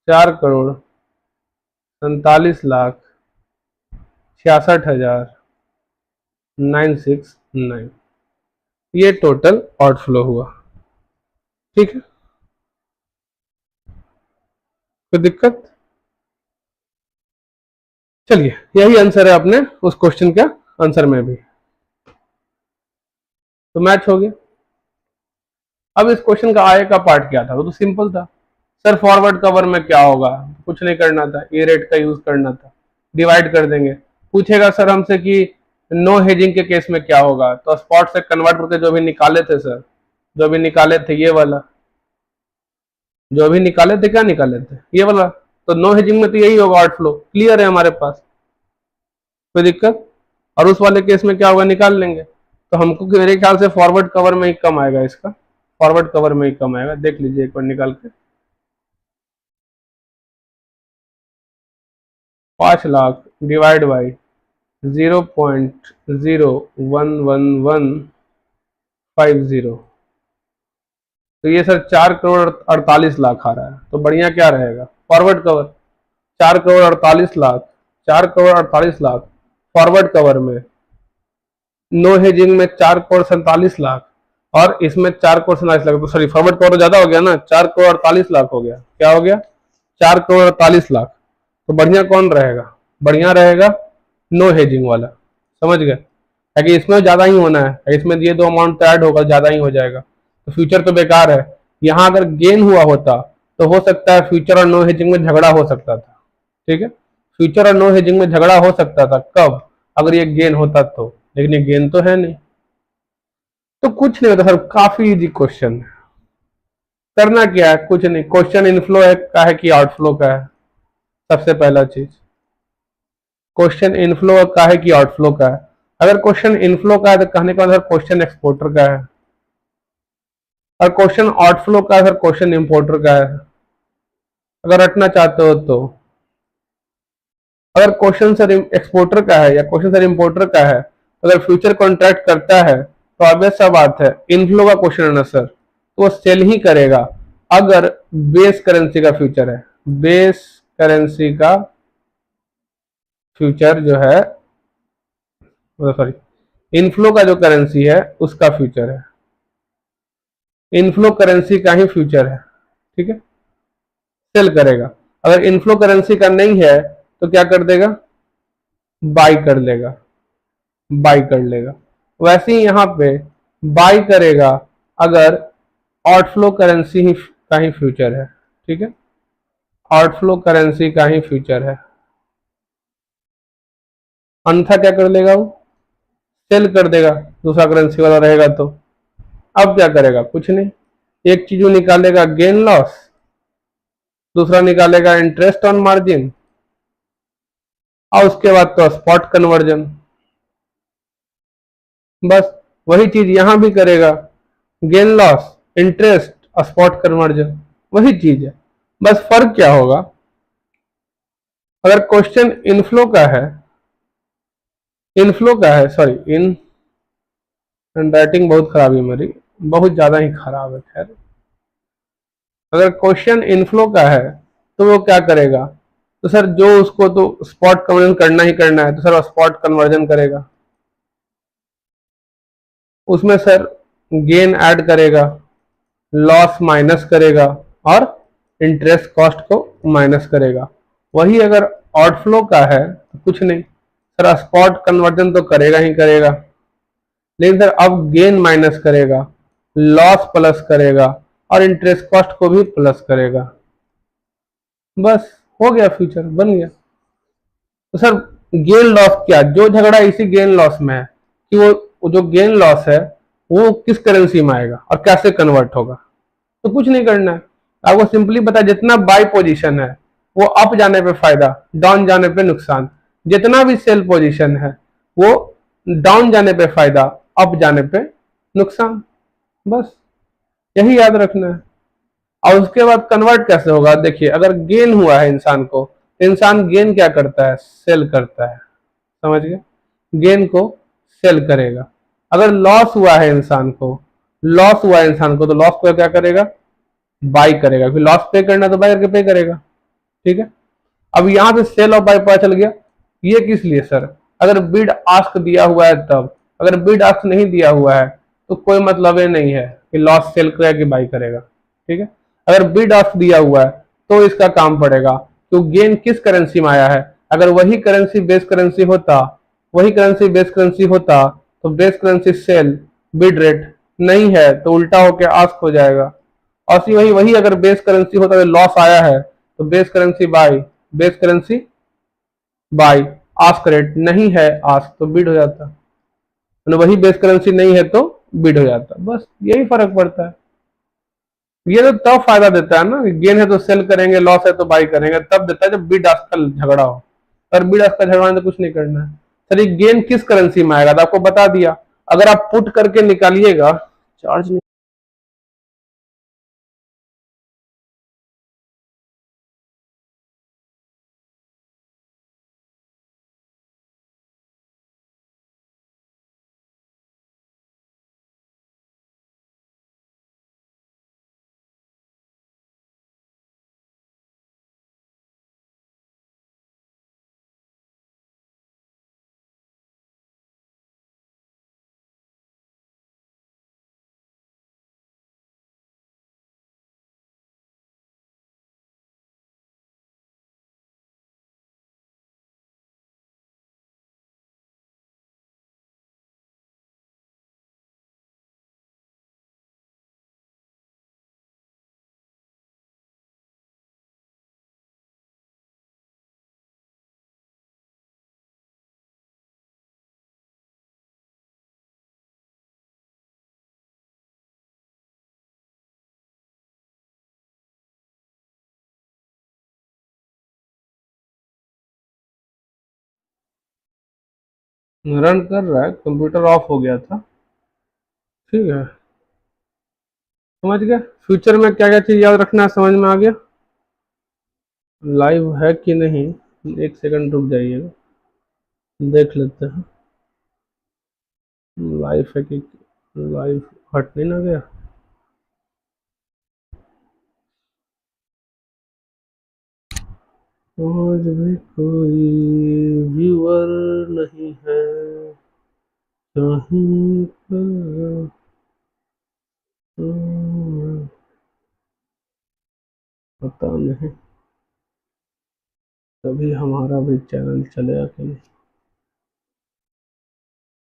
4,47,66,969, ये टोटल आउटफ्लो हुआ। ठीक है, कोई दिक्कत? चलिए, यही आंसर है अपने उस क्वेश्चन का आंसर में भी, तो मैच हो गया। अब इस क्वेश्चन का आगे का पार्ट क्या था, वो तो सिंपल था सर, फॉरवर्ड कवर में क्या होगा, कुछ नहीं करना था, ए रेट का यूज करना था, डिवाइड कर देंगे। पूछेगा सर हमसे कि नो हेजिंग के केस में क्या होगा, तो स्पॉट से कन्वर्ट करके जो भी निकाले थे सर, जो भी निकाले थे ये वाला, जो भी निकाले थे, क्या निकाले थे, ये वाला, तो नो हेजिंग में तो यही होगा, आउटफ्लो क्लियर है हमारे पास, कोई दिक्कत? और उस वाले केस में क्या होगा, निकाल लेंगे। तो हमको मेरे ख्याल से फॉरवर्ड कवर में ही कम आएगा, इसका फॉरवर्ड कवर में ही कम आएगा, देख लीजिए एक बार निकाल के। 5 लाख डिवाइड बाई 0.011150, तो ये सर 4,48,00,000 आ रहा है। तो बढ़िया क्या रहेगा, फॉरवर्ड कवर 4,48,00,000, 4,48,00,000 फॉरवर्ड कवर में, नो हेजिंग में 4,47,00,000 और इसमें 4,47,00,000, तो सॉरी फॉरवर्ड कवर तो ज्यादा हो गया ना, 4,48,00,000 हो गया, क्या हो गया, 4,48,00,000। तो बढ़िया कौन रहेगा, बढ़िया रहेगा नो हेजिंग वाला, समझ गए? ताकि इसमें ज्यादा ही होना है, इसमें ये दो अमाउंट तो ऐड होगा, ज्यादा ही हो जाएगा, तो फ्यूचर तो बेकार है। यहाँ अगर गेन हुआ होता तो हो सकता है फ्यूचर और नो हेजिंग में झगड़ा हो सकता था, ठीक है, फ्यूचर और नो हेजिंग में झगड़ा हो सकता था, कब, अगर ये गेन होता तो, लेकिन ये गेन तो है नहीं, तो कुछ नहीं होता सर, काफी इजी क्वेश्चन है। करना क्या है, कुछ नहीं, क्वेश्चन इनफ्लो है का है कि आउटफ्लो का है, सबसे पहला चीज क्वेश्चन इनफ्लो का है कि आउटफ्लो का है। अगर क्वेश्चन इनफ्लो का है तो कहने का मतलब क्वेश्चन एक्सपोर्टर का है, और क्वेश्चन आउटफ्लो का है, क्वेश्चन इंपोर्टर का है, अगर रटना चाहते हो तो। अगर क्वेश्चन सर एक्सपोर्टर का है या क्वेश्चन सर इंपोर्टर का है, अगर फ्यूचर कॉन्ट्रैक्ट करता है तो ऑब्वियस सा बात है, इनफ्लो का क्वेश्चन है ना सर, तो वो सेल ही करेगा अगर बेस करेंसी का फ्यूचर है, बेस करेंसी का फ्यूचर जो है, सॉरी इनफ्लो का जो करेंसी है उसका फ्यूचर है, इनफ्लो करेंसी का ही फ्यूचर है, ठीक है, सेल करेगा। अगर इनफ्लो करेंसी का नहीं है तो क्या कर देगा, बाई कर लेगा, बाई कर लेगा। वैसे ही यहाँ पे बाई करेगा अगर आउटफ्लो करेंसी ही का ही फ्यूचर है, ठीक है, आउटफ्लो करेंसी का ही फ्यूचर है, अन्यथा क्या कर लेगा, वो सेल कर देगा, दूसरा करेंसी वाला रहेगा तो। अब क्या करेगा, कुछ नहीं, एक चीज निकालेगा गेन लॉस, दूसरा निकालेगा इंटरेस्ट ऑन मार्जिन, और उसके बाद तो स्पॉट कन्वर्जन, बस वही चीज यहां भी करेगा, gain loss interest spot conversion, वही चीज है, बस फर्क क्या होगा, अगर क्वेश्चन इनफ्लो का है, इनफ्लो का है, सॉरी इन राइटिंग बहुत खराब है मेरी, बहुत ज्यादा ही खराब है, खैर अगर क्वेश्चन इनफ्लो का है तो वो क्या करेगा, तो सर जो उसको तो स्पॉट कन्वर्जन करना ही करना है, तो सर स्पॉट कन्वर्जन करेगा, उसमें सर गेन ऐड करेगा, लॉस माइनस करेगा, और इंटरेस्ट कॉस्ट को माइनस करेगा। वही अगर आउटफ्लो का है तो कुछ नहीं सर, स्पॉट कन्वर्जन तो करेगा ही करेगा, लेकिन सर अब गेन माइनस करेगा, लॉस प्लस करेगा और इंटरेस्ट कॉस्ट को भी प्लस करेगा। बस हो गया, फ्यूचर बन गया। तो सर गेन लॉस क्या, जो झगड़ा इसी गेन लॉस में है कि वो जो गेन लॉस है वो किस करेंसी में आएगा और कैसे कन्वर्ट होगा। तो कुछ नहीं करना है आपको, सिंपली पता है जितना बाई पोजीशन है वो अप जाने पे फायदा, डाउन जाने पे नुकसान। जितना भी सेल पोजीशन है वो डाउन जाने पे फायदा, अप जाने पे नुकसान। बस यही याद रखना है। और उसके बाद कन्वर्ट कैसे होगा, देखिए अगर गेन हुआ है इंसान को तो इंसान गेन क्या करता है, सेल करता है। समझ गए, गेन को सेल करेगा। अगर लॉस हुआ है इंसान को, लॉस हुआ है इंसान को तो लॉस को क्या करेगा, बाई करेगा। फिर लॉस पे करना तो बाई करके पे करेगा। ठीक है, अब यहां पे सेल और बाई पता चल गया। ये किस लिए सर, अगर बिड आस्क दिया हुआ है तब, अगर बिड आस्क नहीं दिया हुआ है तो कोई मतलब ये नहीं है कि लॉस सेल करेगा कि बाई करेगा। ठीक है, अगर बिड आस्क दिया हुआ है तो इसका काम पड़ेगा। तो गेन किस करेंसी में आया है, अगर वही करेंसी बेस करेंसी होता, वही करेंसी बेस करेंसी होता तो base currency sell bid rate नहीं है तो उल्टा होकर आस्क हो जाएगा। और वही वही अगर बेस करेंसी होता है लॉस आया है तो base currency by, base currency buy, ask rate नहीं है आस्क तो बिड हो जाता, मतलब वही बेस करेंसी नहीं है तो बिड हो जाता। बस यही फर्क पड़ता है। ये तो तब फायदा देता है ना, गेन है तो सेल करेंगे, लॉस है तो बाई करेंगे, तब देता है जब बिड आस्क का झगड़ा हो। और बिड आस्क का झगड़ा तो कुछ नहीं करना है। सर ये गेन किस करेंसी में आएगा तो आपको बता दिया, अगर आप पुट करके निकालिएगा, चार्ज रन कर रहा है, कंप्यूटर ऑफ हो गया था। ठीक है, समझ गया। फ्यूचर में क्या क्या चीज याद रखना है, समझ में आ गया। लाइव है कि नहीं, एक सेकंड रुक जाइएगा, देख लेते हैं लाइव है कि, लाइव हट नहीं ना गया। आज भी कोई व्यूअर नहीं है कहीं पर। पता नहीं कभी हमारा भी चैनल चलेगा कि नहीं।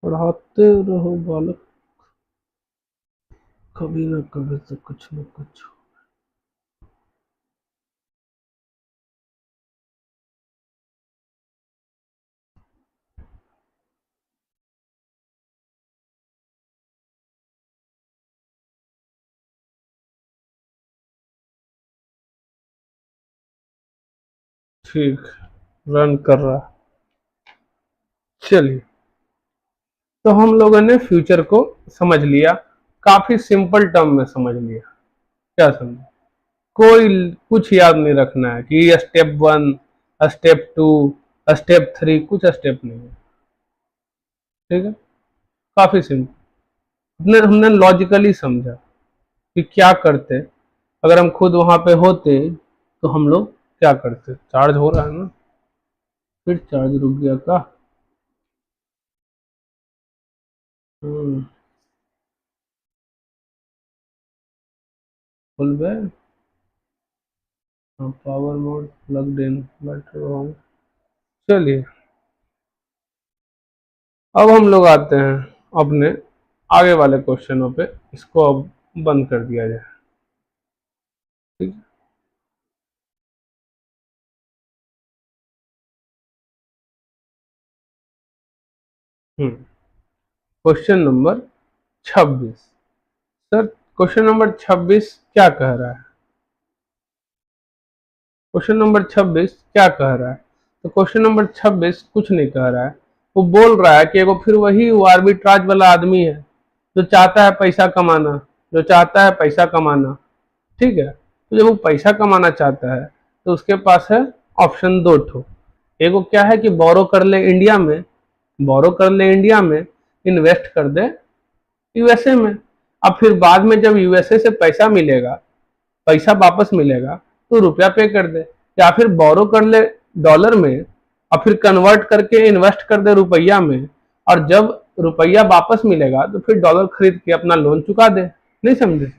पढ़ाते रहो बालक, कभी ना कभी तो कुछ ना कुछ। ठीक, रन कर रहा। चलिए, तो हम लोगों ने फ्यूचर को समझ लिया, काफी सिंपल टर्म में समझ लिया। क्या समझे, कोई कुछ याद नहीं रखना है कि स्टेप 1, स्टेप 2, स्टेप 3, कुछ स्टेप नहीं है। ठीक है, काफी सिंपल। हमने लॉजिकली समझा कि क्या करते, अगर हम खुद वहां पे होते तो हम लोग क्या करते। चार्ज हो रहा है ना, फिर चार्ज रुक गया का। Hmm, full bag, power mode plugged in, battery on. चलिए, अब हम लोग आते हैं अपने आगे वाले क्वेश्चनों पे। इसको अब बंद कर दिया जाए। ठीक है। Question number 26। Sir question number 26 क्या कह रहा है? क्वेश्चन नंबर 26 क्या कह रहा है? तो क्वेश्चन नंबर 26 कुछ नहीं कह रहा है। वो बोल रहा है कि एगो फिर वही वो आर्बिट्राज वाला आदमी है जो चाहता है पैसा कमाना, जो चाहता है पैसा कमाना। ठीक है, तो जब वो पैसा कमाना चाहता है तो उसके पास है ऑप्शन दो ठो। एगो क्या है कि बोरो कर ले इंडिया में, बोरो कर ले इंडिया में, इन्वेस्ट कर दे यूएसए में। अब फिर बाद में जब यूएसए से पैसा मिलेगा, पैसा वापस मिलेगा तो रुपया पे कर दे। या फिर बोरो कर ले डॉलर में और फिर कन्वर्ट करके इन्वेस्ट कर दे रुपया में, और जब रुपया वापस मिलेगा तो फिर डॉलर खरीद के अपना लोन चुका दे। नहीं समझे?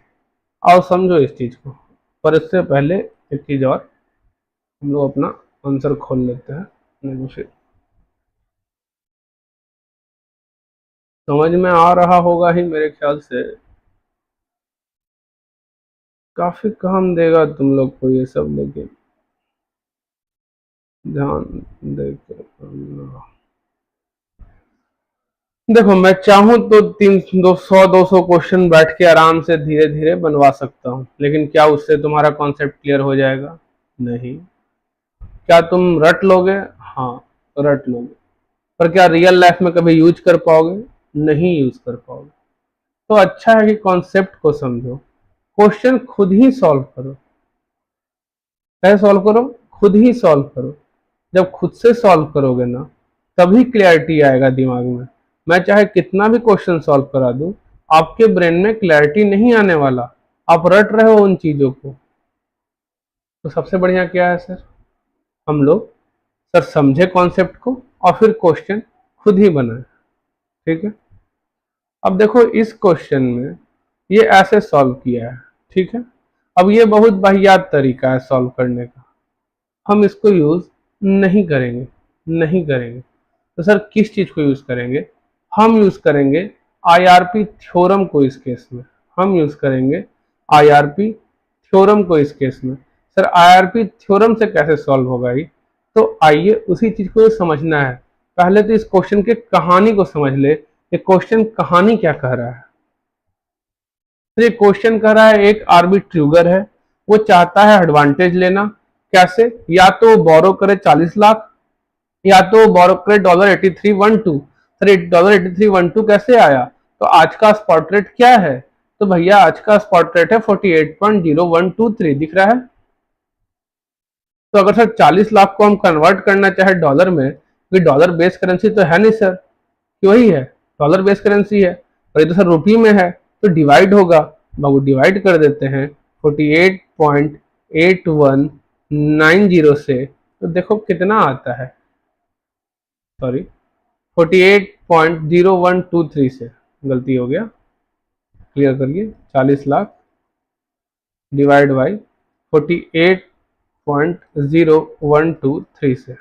और समझो इस चीज को। पर इससे पहले एक चीज और, हम लोग अपना आंसर खोल लेते हैं। नहीं फिर समझ में आ रहा होगा ही मेरे ख्याल से। काफी काम देगा तुम लोग को ये सब, लेकिन ध्यान दे के करना। देखो मैं चाहूं तो 300 200 क्वेश्चन बैठ के आराम से धीरे धीरे बनवा सकता हूं, लेकिन क्या उससे तुम्हारा कॉन्सेप्ट क्लियर हो जाएगा? नहीं। क्या तुम रट लोगे? हाँ, रट लोगे। पर क्या रियल लाइफ में कभी यूज कर पाओगे? नहीं यूज कर पाओगे। तो अच्छा है कि कॉन्सेप्ट को समझो, क्वेश्चन खुद ही सॉल्व करो। कैसे सॉल्व करो? खुद ही सॉल्व करो। जब खुद से सॉल्व करोगे ना, तभी क्लैरिटी आएगा दिमाग में। मैं चाहे कितना भी क्वेश्चन सॉल्व करा दूं, आपके ब्रेन में क्लैरिटी नहीं आने वाला। आप रट रहे हो उन चीजों को। तो सबसे बढ़िया क्या है सर? हम लोग सर समझे कॉन्सेप्ट को और फिर क्वेश्चन खुद ही बनाए। ठीक है। अब देखो इस क्वेश्चन में ये ऐसे सॉल्व किया है। ठीक है। अब ये बहुत वाहियात तरीका है सॉल्व करने का, हम इसको यूज नहीं करेंगे। नहीं करेंगे। तो सर किस चीज को यूज करेंगे? हम यूज करेंगे आईआरपी थ्योरम को इस केस में। हम यूज करेंगे आईआरपी थ्योरम को इस केस में। सर आईआरपी थ्योरम से कैसे सॉल्व होगा ये? तो आइए उसी चीज को समझना है। पहले तो इस क्वेश्चन के कहानी को समझ ले, ये क्वेश्चन कहानी क्या कह रहा है। तो ये क्वेश्चन कह रहा है एक आर्बिट्रूगर है, वो चाहता है एडवांटेज लेना। कैसे? या तो वो बोरो करे 40 लाख, या तो बोरो करे $83.12। सर $83.12 कैसे आया? तो आज का स्पॉट रेट क्या है? तो भैया आज का स्पॉट रेट है 48.0123, दिख रहा है। तो अगर सर 40 लाख को हम कन्वर्ट करना चाहे डॉलर में, कि डॉलर बेस करेंसी तो है नहीं सर, कि वही है, डॉलर बेस करेंसी है, और ये तो सर रुपये में है, तो डिवाइड होगा। बाबू डिवाइड कर देते हैं 48.8190 से, तो देखो कितना आता है। सॉरी, 48.0123 से, गलती हो गया, क्लियर करिए। 40 लाख डिवाइड बाई 48.0123 से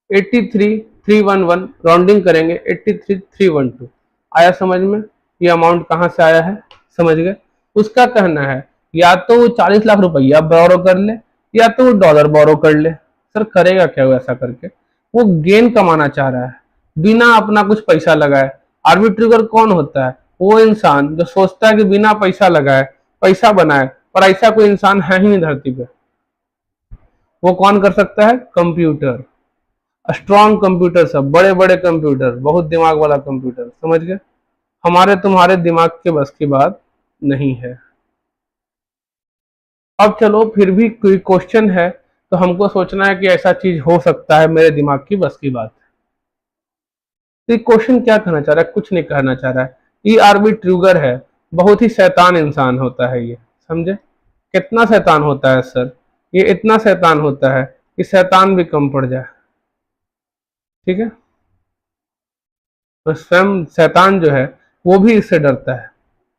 83,311, राउंडिंग करेंगे 83,312। आया समझ में? ये अमाउंट कहाँ से आया है? समझ गए? उसका कहना है या तो वो 40 लाख रुपया बोरो कर ले, या तो वो डॉलर बोरो कर ले। सर करेगा क्या वो ऐसा करके? वो गेन कमाना चाह रहा है बिना अपना कुछ पैसा लगाए। आर्बिट्रूगर कौन होता है? वो इंसान जो सोचता है कि बिना पैसा लगाए पैसा बनाए, पर ऐसा कोई इंसान है ही नहीं धरती पे। वो कौन कर सकता है? कंप्यूटर, स्ट्रॉन्ग कंप्यूटर, सब बड़े बड़े कंप्यूटर, बहुत दिमाग वाला कंप्यूटर। समझ गए? हमारे तुम्हारे दिमाग के बस की बात नहीं है। अब चलो फिर भी कोई क्वेश्चन है तो हमको सोचना है कि ऐसा चीज हो सकता है, मेरे दिमाग की बस की बात है। तो ये क्वेश्चन क्या कहना चाह रहा है? कुछ नहीं कहना चाह रहा है। ये आर्बिट्रूगर है, बहुत ही शैतान इंसान होता है ये। समझे? कितना शैतान होता है सर? ये इतना शैतान होता है कि शैतान भी कम पड़ जाए। ठीक है। तो स्वयं शैतान जो है वो भी इससे डरता है।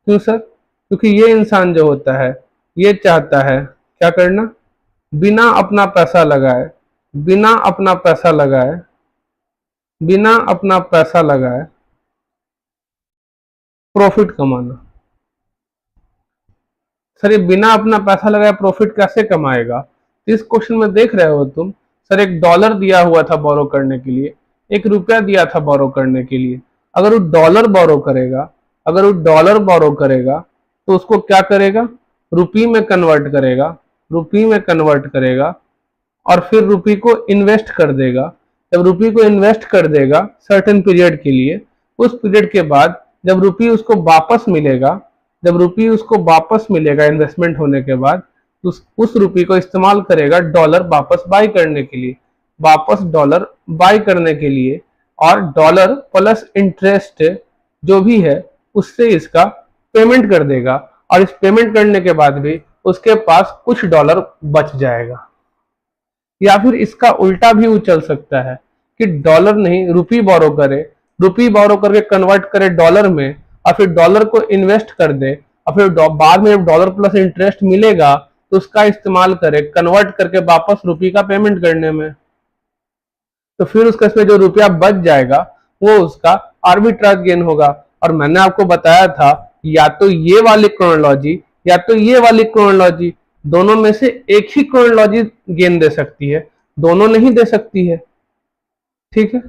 क्यों सर? क्योंकि ये इंसान जो होता है ये चाहता है क्या करना? बिना अपना पैसा लगाए, बिना अपना पैसा लगाए, बिना अपना पैसा लगाए प्रॉफिट कमाना। सर ये बिना अपना पैसा लगाए प्रॉफिट कैसे कमाएगा? इस क्वेश्चन में देख रहे हो तुम, सर $1 दिया हुआ था बोरो करने के लिए, ₹1 दिया था बोरो करने के लिए। अगर वो डॉलर बोरो करेगा, अगर वो डॉलर बोरो करेगा तो उसको क्या करेगा? रुपी में कन्वर्ट करेगा, रुपी में कन्वर्ट करेगा और फिर रुपी को इन्वेस्ट कर देगा। जब रुपी को इन्वेस्ट कर देगा सर्टेन पीरियड के लिए, उस पीरियड के बाद जब रुपी उसको वापस मिलेगा, जब रुपी उसको वापस मिलेगा इन्वेस्टमेंट होने के बाद, तो उस रुपी को इस्तेमाल करेगा डॉलर वापस बाई करने के लिए, वापस डॉलर बाई करने के लिए, और डॉलर प्लस इंटरेस्ट जो भी है उससे इसका पेमेंट कर देगा, और इस पेमेंट करने के बाद भी उसके पास कुछ डॉलर बच जाएगा। या फिर इसका उल्टा भी चल सकता है कि डॉलर नहीं, रुपी बोरो करे, रुपी बोरो करके कन्वर्ट करे डॉलर में, और फिर डॉलर को इन्वेस्ट कर दे, और फिर बाद में जब डॉलर प्लस इंटरेस्ट मिलेगा तो उसका इस्तेमाल करे कन्वर्ट करके वापस रुपी का पेमेंट करने में। तो फिर उसका इसमें जो रुपया बच जाएगा वो उसका आर्बिट्राज गेन होगा। और मैंने आपको बताया था या तो ये वाली क्रोनोलॉजी या तो ये वाली क्रोनोलॉजी, दोनों में से एक ही क्रोनोलॉजी गेन दे सकती है, दोनों नहीं दे सकती है। ठीक है,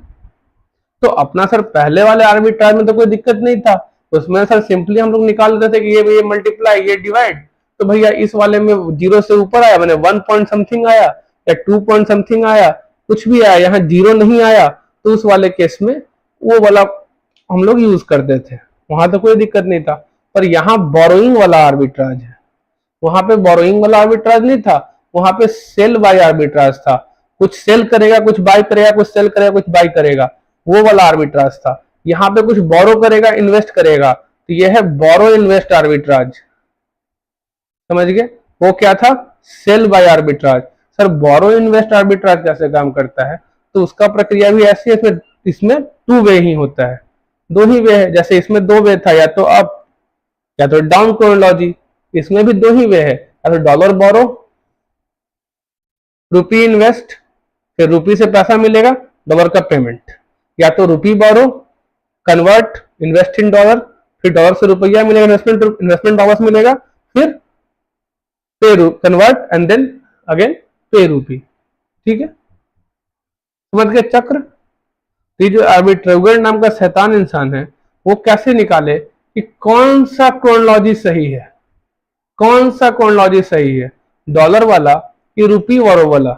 तो अपना सर पहले वाले आर्बिट्राज में तो कोई दिक्कत नहीं था, उसमें सर सिंपली हम लोग निकाल लेते थे कि ये मल्टीप्लाई, ये डिवाइड। तो भैया इस वाले में 0 से ऊपर आया, मैंने 1 पॉइंट समथिंग आया या 2 पॉइंट समथिंग आया, कुछ भी आया, यहाँ 0 नहीं आया, तो उस वाले केस में वो वाला हम लोग यूज करते थे, वहां तो कोई दिक्कत नहीं था। पर यहाँ बोरोइंग वाला आर्बिट्राज है, वहां पे बोरोइंग वाला आर्बिट्राज नहीं था, वहां पे सेल बाय आर्बिट्राज था। कुछ सेल करेगा, कुछ बाय करेगा, कुछ सेल करेगा, कुछ बाय करेगा, वो वाला आर्बिट्राज था। यहाँ पे कुछ बोरो करेगा, इन्वेस्ट करेगा, तो यह है बोरो इन्वेस्ट आर्बिट्राज। समझ गए? वो क्या था? Sell buy arbitrage. Sir borrow invest arbitrage कैसे काम करता है? तो उसका प्रक्रिया भी ऐसी है, इसमें 2 वे ही होता है, 2 ही वे है। जैसे इसमें 2 वे था, या तो अप या तो डाउन क्रोनोलॉजी, इसमें भी 2 ही वे है, या तो डॉलर बोरो, रुपी इन्वेस्ट, फिर रुपी से पैसा मिलेगा, डॉलर का पेमेंट, या तो रुपी बोरो, कन्वर्ट, इन्वेस्ट इन डॉलर, फिर डॉलर से रुपया मिलेगा, इन्वेस्टमेंट वापस मिलेगा, फिर पे कन्वर्ट एंड देन अगेन पे रुपी। ठीक है, समझ गए चक्र? ये जो आर्बिट्रेगर नाम का शैतान इंसान है, वो कैसे निकाले कि कौन सा क्रोनोलॉजी सही है, कौन सा क्रोनोलॉजी सही है, डॉलर वाला कि रुपी बोरो वाला,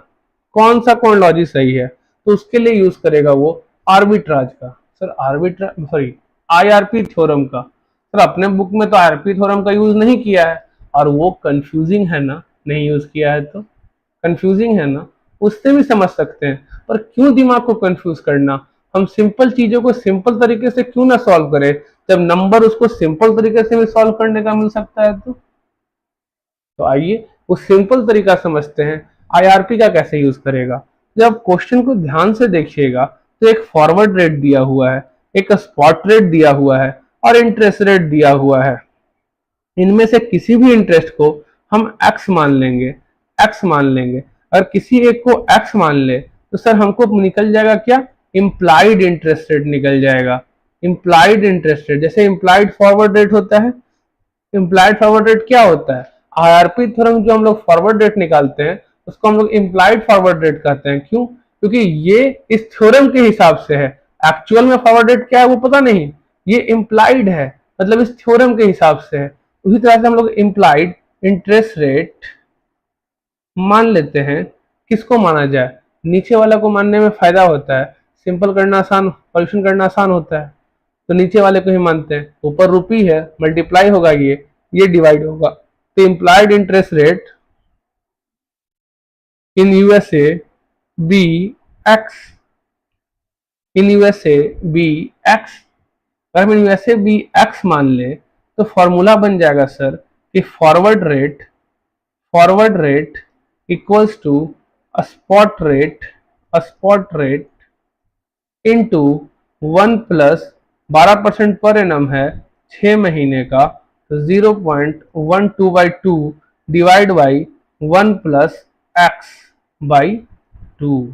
कौन सा क्रोनोलॉजी सही है? तो उसके लिए यूज करेगा वो आर्बिट्राज का। Sir arbitrage, sorry, IRP theorem का। सर अपने बुक में तो आईआरपी थ्योरम का यूज नहीं किया है, और वो कंफ्यूजिंग है ना, नहीं यूज किया है तो कंफ्यूजिंग है ना, उससे भी समझ सकते हैं। पर क्यों दिमाग को कंफ्यूज करना? हम सिंपल चीजों को सिंपल तरीके से क्यों ना सॉल्व करें, जब नंबर उसको सिंपल तरीके से भी सॉल्व करने का मिल सकता है। तो आइए वो सिंपल तरीका समझते हैं, आईआरपी का कैसे यूज करेगा। जब क्वेश्चन को ध्यान से देखिएगा तो एक फॉरवर्ड रेट दिया हुआ है, एक स्पॉट रेट दिया हुआ है, और इंटरेस्ट रेट दिया हुआ है। इनमें से किसी भी इंटरेस्ट को हम x मान लेंगे, x मान लेंगे। अगर किसी एक को x मान ले तो सर हमको निकल जाएगा क्या? इम्प्लाइड इंटरेस्ट रेट निकल जाएगा। इम्प्लाइड इंटरेस्ट रेट, जैसे इम्प्लाइड फॉरवर्ड रेट होता है। इम्प्लाइड फॉरवर्ड रेट क्या होता है? आईआरपी थ्योरम जो हम लोग फॉरवर्ड रेट निकालते हैं उसको हम लोग इम्प्लाइड फॉरवर्ड रेट कहते हैं। क्यों? क्योंकि ये इस थ्योरम के हिसाब से है, एक्चुअल में फॉरवर्ड रेट क्या है वो पता नहीं, ये इम्प्लाइड है, मतलब इस थ्योरम के हिसाब से है। उसी तरह से हम लोग इम्प्लाइड इंटरेस्ट रेट मान लेते हैं। किसको माना जाए? नीचे वाला को मानने में फायदा होता है, सिंपल करना आसान, सॉल्यूशन करना आसान होता है, तो नीचे वाले को ही मानते हैं। ऊपर रुपी है, मल्टीप्लाई होगा, ये डिवाइड होगा। तो implied interest rate in USA be X, in USA be X. अगर हम यूएसए बी एक्स मान ले तो फॉर्मूला बन जाएगा सर कि forward rate equals to spot rate into 1 plus 12% per annum है 6 महीने का, तो 0.12/2 divide by 1 plus X by 2।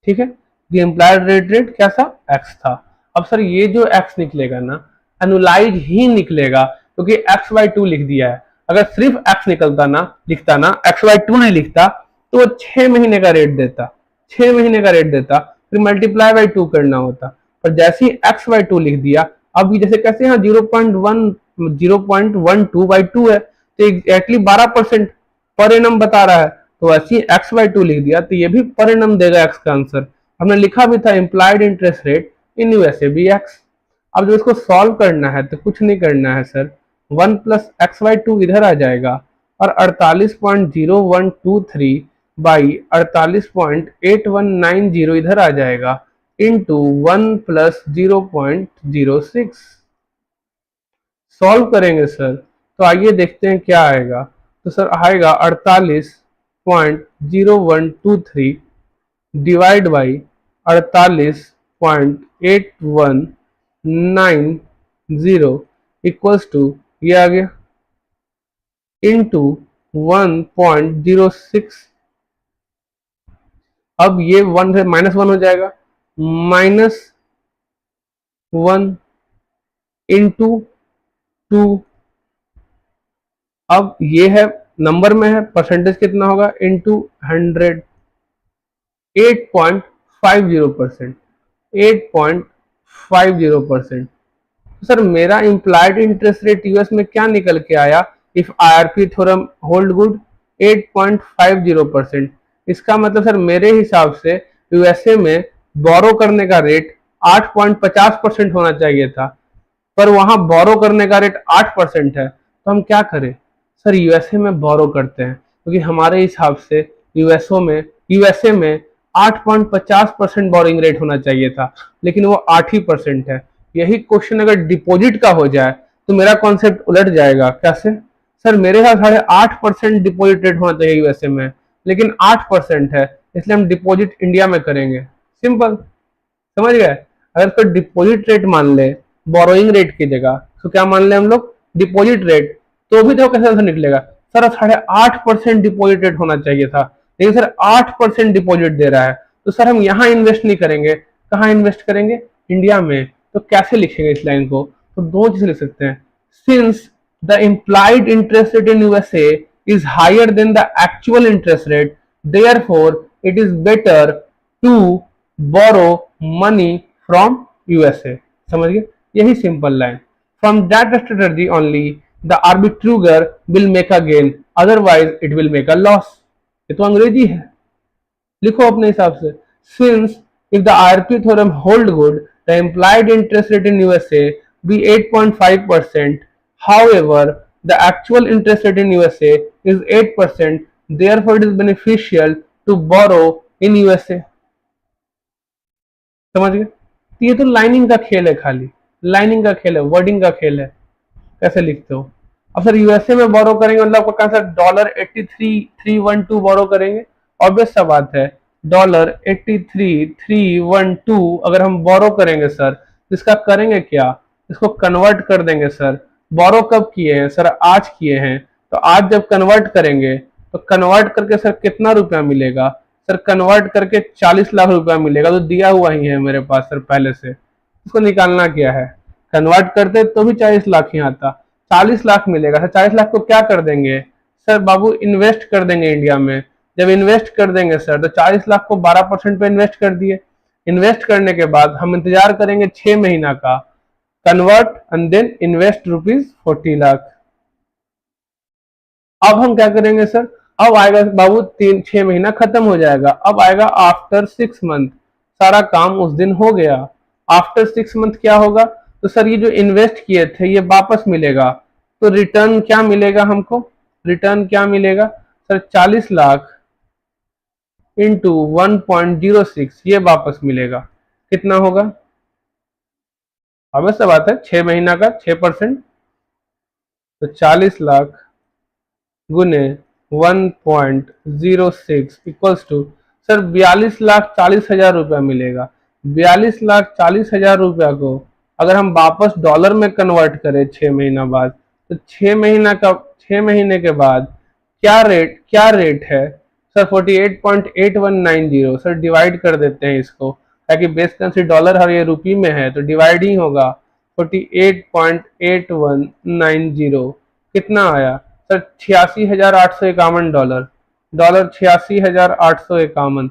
ठीक है, ये इम्प्लाइड रेट कैसा? एक्स था। अब सर ये जो एक्स निकलेगा ना, एनुलाइज ही निकलेगा, क्योंकि x/2 लिख दिया है। अगर सिर्फ एक्स निकलता ना, लिखता ना, XY2 नहीं लिखता, तो वो 6 महीने का रेट देता, 6 महीने का रेट देता, फिर मल्टीप्लाई बाई 2 करना होता। पर जैसे ही XY2 लिख दिया, अब ये जैसे कैसे यहाँ 0.12/2 है, तो एग्जैक्टली 12% पर एनम बता रहा है, तो ऐसे ही XY2 लिख दिया तो ये भी पर एनम देगा एक्स का आंसर। हमने लिखा भी था implied interest rate in USA भी एक्स। अब जब इसको सॉल्व करना है तो कुछ नहीं करना है सर, 1 + XY2 इधर आ जाएगा और 48.0123 बाई 48.8190 इधर आ जाएगा, इंटू 1 + 0.06। सॉल्व करेंगे सर, तो आइए देखते हैं क्या आएगा। तो सर आएगा 48.0123 डिवाइड बाई 48.8190 इक्वल्स टू, ये आ गया, इंटू 1.06। अब ये 1 से -1 हो जाएगा, -1 इंटू 2। अब ये है नंबर में है, परसेंटेज कितना होगा, इंटू 100, 8.50%, 8.50%। तो सर मेरा इम्प्लाइड इंटरेस्ट रेट यूएस में क्या निकल के आया, if IRP theorem hold good, 8.50%। इसका मतलब सर मेरे हिसाब से यूएसए में बोरो करने का रेट 8.50% होना चाहिए था, पर वहां बोरो करने का रेट 8% है, तो हम क्या करें सर, यूएसए में बोरो करते हैं, क्योंकि हमारे हिसाब से यूएसए में 8.50% बोरिंग रेट होना चाहिए था, लेकिन वो 8% है। यही क्वेश्चन अगर डिपॉजिट का हो जाए तो मेरा कॉन्सेप्ट उलट जाएगा। कैसे सर, मेरे यहाँ 8.5% डिपॉजिट रेट होना चाहिए यूएसए में, लेकिन 8% है, इसलिए हम डिपॉजिट इंडिया में करेंगे। सिंपल, समझ गए। अगर कोई डिपॉजिट रेट मान ले बोरोइंग रेट की जगह, तो क्या मान ले हम लोग, डिपॉजिट रेट, तो भी देखो कैसे आंसर निकलेगा सर, 8.5% डिपॉजिट रेट होना चाहिए था, लेकिन सर 8% डिपॉजिट दे रहा है, तो सर हम यहाँ इन्वेस्ट नहीं करेंगे, कहाँ इन्वेस्ट करेंगे, इंडिया में। तो कैसे लिखेंगे इस लाइन को, तो दो चीज लिख सकते हैं, since the implied interest rate in USA is higher than the actual interest rate, therefore it is better to borrow money from USA. समझ गए, यही simple line. From that strategy only the arbitrager will make a gain, otherwise it will make a loss. ये तो अंग्रेजी है, लिखो अपने हिसाब से। Since if the RP theorem hold good, the implied interest rate in USA B 8.5%, however the actual interest rate in USA is 8%, therefore it is beneficial to borrow in USA। समझ गए, तो ये तो लाइनिंग का खेल है, खाली lining का खेल है, वर्डिंग का खेल है, कैसे लिखते हो। अब सर यूएसए में बोरो करेंगे मतलब आपको कहाँ, सर $83,312 बोरो करेंगे, ऑब्वियस सा बात है, $83,312 अगर हम बोरो करेंगे सर, इसका करेंगे क्या, इसको कन्वर्ट कर देंगे सर। बोरो कब किए हैं सर, आज किए हैं, तो आज जब कन्वर्ट करेंगे तो कन्वर्ट करके सर कितना रुपया मिलेगा, सर कन्वर्ट करके 40 लाख रुपया मिलेगा, तो दिया हुआ ही है मेरे पास सर पहले से, इसको निकालना क्या है, कन्वर्ट करते तो भी 40 लाख ही आता, 40 लाख मिलेगा सर। 40 लाख को क्या कर देंगे सर बाबू, इन्वेस्ट कर देंगे इंडिया में। जब इन्वेस्ट कर देंगे सर, तो 40 लाख को 12% पे इन्वेस्ट कर दिए, इन्वेस्ट करने के बाद हम इंतजार करेंगे 6 महीना का, convert and then invest ₹40 lakh. अब हम क्या करेंगे सर, अब आएगा बाबू 6 महीना खत्म हो जाएगा, अब आएगा आफ्टर 6 मंथ, सारा काम उस दिन हो गया। आफ्टर 6 मंथ क्या होगा, तो सर ये जो इन्वेस्ट किए थे ये वापस मिलेगा, तो रिटर्न क्या मिलेगा हमको, रिटर्न क्या मिलेगा सर, 40 लाख इंटू 1.06 ये वापस मिलेगा, कितना होगा, अवश्य बात है 6 महीना का 6%, तो 40 लाख गुने 1.06 इक्वल्स टू सर 42,40,000 रुपया मिलेगा। 42,40,000 रुपया को अगर हम वापस डॉलर में कन्वर्ट करें 6 महीना बाद, तो 6 महीने के बाद क्या रेट है सर, 48.8190। सर डिवाइड कर देते हैं इसको, ताकि बेस करेंसी डॉलर और ये रुपये में है, तो डिवाइड ही होगा। 48.8190 कितना आया सर 86,851 डॉलर 86,851।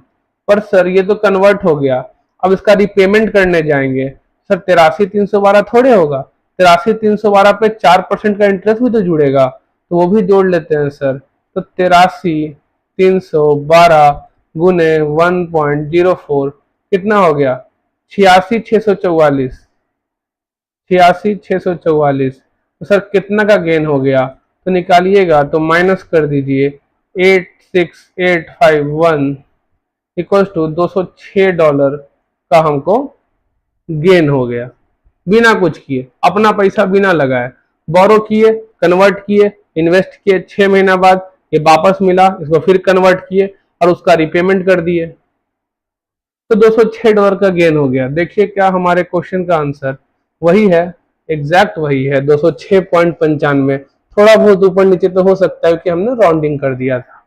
पर सर ये तो कन्वर्ट हो गया, अब इसका रिपेमेंट करने जाएंगे सर 83,312 थोड़े होगा, 83,312 पे 4% का इंटरेस्ट भी तो जुड़ेगा, तो वो भी जोड़ लेते हैं सर। तो 83,312 गुने 1.04 कितना हो गया, 86,644। 86,644, तो सर कितना का गेन हो गया, तो निकालिएगा तो माइनस कर दीजिए 86,851 इक्वल्स टू $206 का हमको गेन हो गया, बिना कुछ किए, अपना पैसा बिना लगाए, बोरो किए, कन्वर्ट किए, इन्वेस्ट किए, 6 महीना बाद ये वापस मिला, इसको फिर कन्वर्ट किए और उसका रिपेमेंट कर दिए, तो $206 का गेन हो गया। देखिए क्या हमारे क्वेश्चन का आंसर वही है, एग्जैक्ट वही है 206.95। थोड़ा बहुत ऊपर नीचे तो हो सकता है कि हमने राउंडिंग कर दिया था,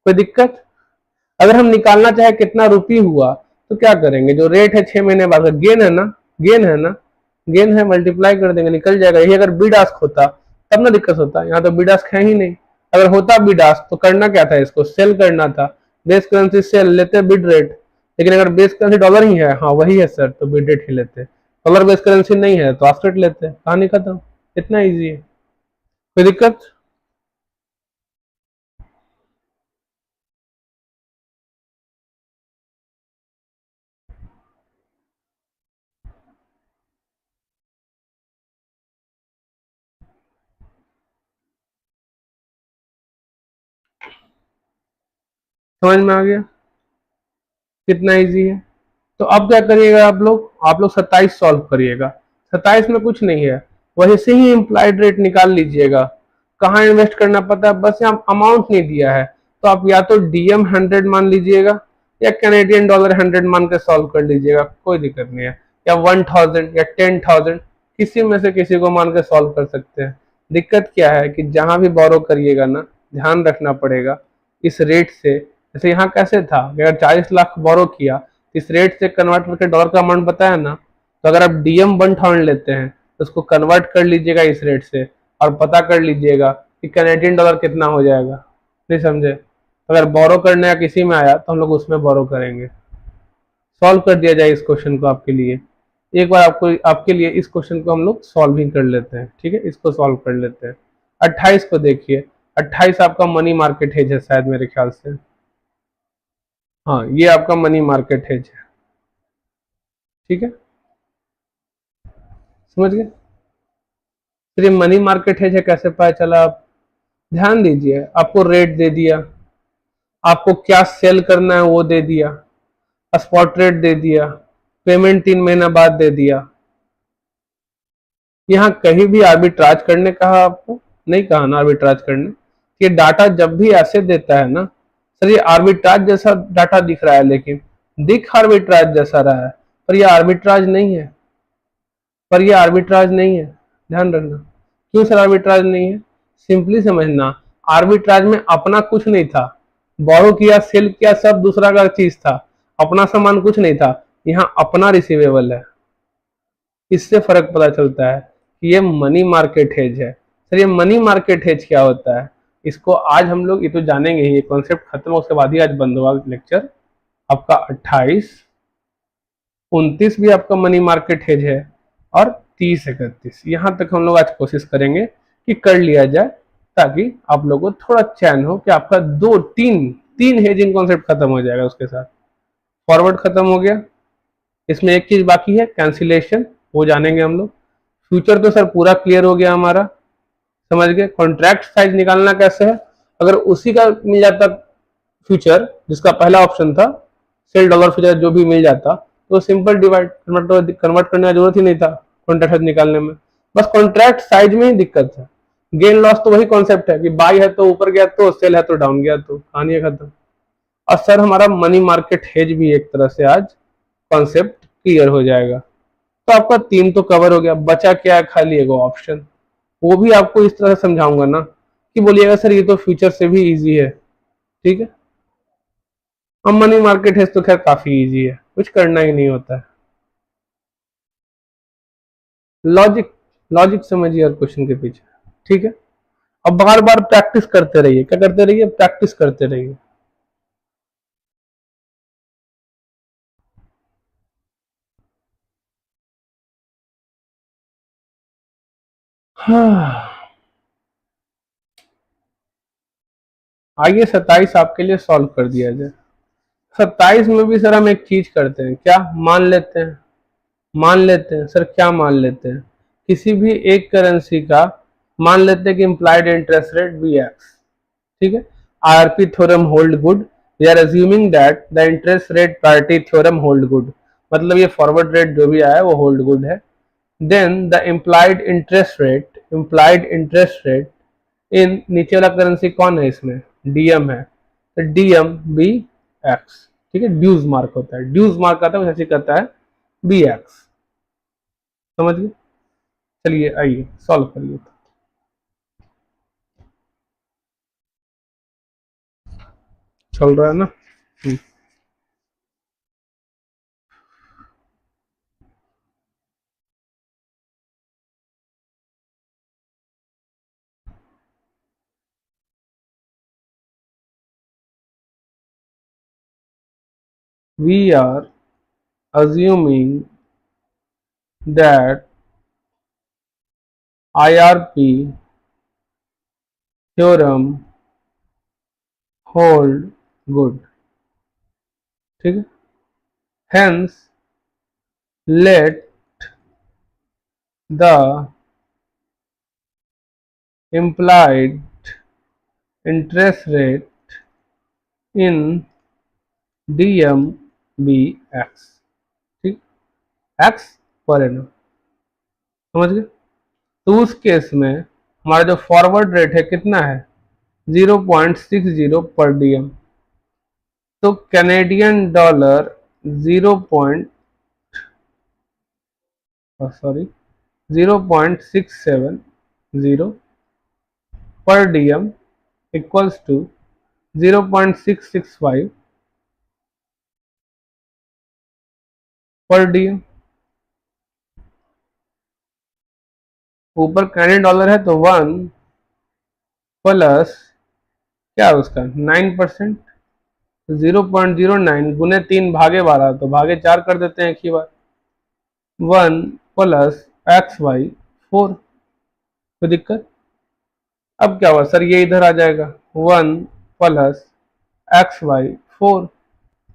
कोई दिक्कत। अगर हम निकालना चाहे कितना रुपये हुआ तो क्या करेंगे, जो रेट है 6 महीने बाद का गेन है ना, गेन है ना, गेन है, मल्टीप्लाई कर देंगे, निकल जाएगा। यही अगर बिड आस्क होता तब ना दिक्कत होता, यहाँ तो बिड आस्क है ही नहीं। अगर होता बिड आस्क तो करना क्या था, इसको सेल करना था, बेस करेंसी सेल लेते बिड रेट, लेकिन अगर बेस करेंसी डॉलर ही है, हाँ वही है सर, तो बिड रेट ही लेते। डॉलर बेस करेंसी नहीं है तो आस्क रेट लेते, कहानी खत्म, इतना ईजी है, कोई दिक्कत। समझ में आ गया कितना इजी है। तो अब क्या करिएगा आप लोग 27 सॉल्व करिएगा। 27 में कुछ नहीं है, वही से ही इम्प्लाइड रेट निकाल लीजिएगा। कहाँ इन्वेस्ट करना पता है, बस यहाँ अमाउंट नहीं दिया है, तो आप या तो डीएम 100 मान लीजिएगा या कैनेडियन डॉलर 100 मान के सॉल्व कर लीजिएगा, कोई दिक्कत नहीं है, या 1000 या 10,000 किसी में से किसी को मान के सॉल्व कर सकते हैं। दिक्कत क्या है कि जहां भी बोरो करिएगा ना, ध्यान रखना पड़ेगा इस रेट से। जैसे यहाँ कैसे था, अगर 40 लाख बोरो किया, इस रेट से कन्वर्ट करके डॉलर का अमाउंट बताया ना, तो अगर आप डीएम 1000 लेते हैं तो उसको कन्वर्ट कर लीजिएगा इस रेट से और पता कर लीजिएगा कि कैनेडियन डॉलर कितना हो जाएगा। नहीं समझे, अगर बोरो करने या किसी में आया तो हम लोग उसमें बोरो करेंगे। सॉल्व कर दिया जाए इस क्वेश्चन को आपके लिए, एक बार आपको आपके लिए इस क्वेश्चन को हम लोग सॉल्व ही कर लेते हैं, ठीक है, इसको सॉल्व कर लेते हैं। 28 को देखिए, 28 आपका मनी मार्केट हेज है शायद मेरे ख्याल से, हाँ ये आपका मनी मार्केट हेज है, ठीक है, समझ गए। फिर ये मनी मार्केट हेज है कैसे पता चला, आप ध्यान दीजिए, आपको रेट दे दिया, आपको क्या सेल करना है वो दे दिया, स्पॉट रेट दे दिया, पेमेंट 3 महीना बाद दे दिया। यहाँ कहीं भी आर्बिट्राज करने कहा आपको, नहीं कहा ना आर्बिट्राज करने। ये डाटा जब भी ऐसे देता है ना सर, ये आर्बिट्राज जैसा डाटा दिख रहा है, लेकिन दिख आर्बिट्राज जैसा रहा है, पर ये आर्बिट्राज नहीं है, पर ये आर्बिट्राज नहीं है, ध्यान रखना। क्यों सर आर्बिट्राज नहीं है, सिंपली समझना, आर्बिट्राज में अपना कुछ नहीं था, बोरो किया सेल किया सब दूसरा का चीज था, अपना सामान कुछ नहीं था, यहाँ अपना रिसीवेबल है। इससे फर्क पता चलता है कि ये मनी मार्केट हेज है। सर ये मनी मार्केट हेज क्या होता है, इसको आज हम लोग ये तो जानेंगे ही, ये कॉन्सेप्ट खत्म हो उसके बाद ही आज बंद होगा लेक्चर आपका। 28 29 भी आपका मनी मार्केट हेज है और 30 31 यहाँ तक हम लोग आज कोशिश करेंगे कि कर लिया जाए, ताकि आप लोगों को थोड़ा चैन हो कि आपका दो तीन तीन हेजिंग कॉन्सेप्ट खत्म हो जाएगा। उसके साथ फॉरवर्ड खत्म हो गया, इसमें एक चीज बाकी है कैंसिलेशन, वो जानेंगे हम लोग। फ्यूचर तो सर पूरा क्लियर हो गया हमारा, समझ गए। कॉन्ट्रैक्ट साइज निकालना कैसे है, अगर उसी का मिल जाता फ्यूचर जिसका पहला ऑप्शन था, सेल डॉलर फ्यूचर जो भी मिल जाता, तो सिंपल डिवाइड कन्वर्ट करने की जरूरत ही नहीं था कॉन्ट्रैक्ट साइज निकालने में। बस कॉन्ट्रैक्ट साइज में ही दिक्कत है, गेन लॉस तो वही कॉन्सेप्ट है कि बाई है तो ऊपर गया तो, सेल है तो डाउन गया तो, कहानी खत्म। और सर हमारा मनी मार्केट हेज भी एक तरह से आज कॉन्सेप्ट क्लियर हो जाएगा। तो आपका 3 तो कवर हो गया, बचा क्या है, खाली एक ऑप्शन, वो भी आपको इस तरह से समझाऊंगा ना कि बोलिएगा सर ये तो फ्यूचर से भी इजी है, ठीक है। अब मनी मार्केट है तो खैर काफी इजी है, कुछ करना ही नहीं होता है। लॉजिक लॉजिक समझिए और क्वेश्चन के पीछे, ठीक है। अब बार बार प्रैक्टिस करते रहिए। क्या करते रहिए? प्रैक्टिस करते रहिए। हाँ। आइए 27 आपके लिए सॉल्व कर दिया जाए। 27 में भी सर हम एक चीज करते हैं, क्या मान लेते हैं सर, क्या मान लेते हैं? किसी भी एक करेंसी का मान लेते हैं कि implied interest rate be X, ठीक है। RP theorem hold good, we are assuming that the interest rate party theorem hold good, मतलब ये फॉरवर्ड रेट जो भी आया वो होल्ड गुड है। Then the implied interest rate in नीचे वाला करेंसी कौन है इसमें? डीएम है, तो डीएम बी एक्स, ठीक है। ड्यूज मार्क होता है, ड्यूज मार्क आता है वैसे करता है बी एक्स, समझ गए? चलिए आइए सॉल्व करिए। चल रहा है ना? We are assuming that IRP theorem hold good, ठीक है। Hence let the implied interest rate in DM be x, ठीक, x पर एनम, समझ गए? तो उस केस में हमारा जो फॉरवर्ड रेट है कितना है? 0.60 पर डीएम। तो कैनेडियन डॉलर 0. सॉरी 0.670 पर डीएम इक्वल्स टू 0.665 पर डीएम। ऊपर कैनेडियन डॉलर है तो 1 प्लस क्या है उसका 9%, 0.09 गुने 3 भागे 12, तो भागे 4 कर देते हैं एक ही बार। 1 प्लस एक्स वाई 4, कोई दिक्कत? अब क्या हुआ सर, ये इधर आ जाएगा 1 प्लस एक्स वाई 4,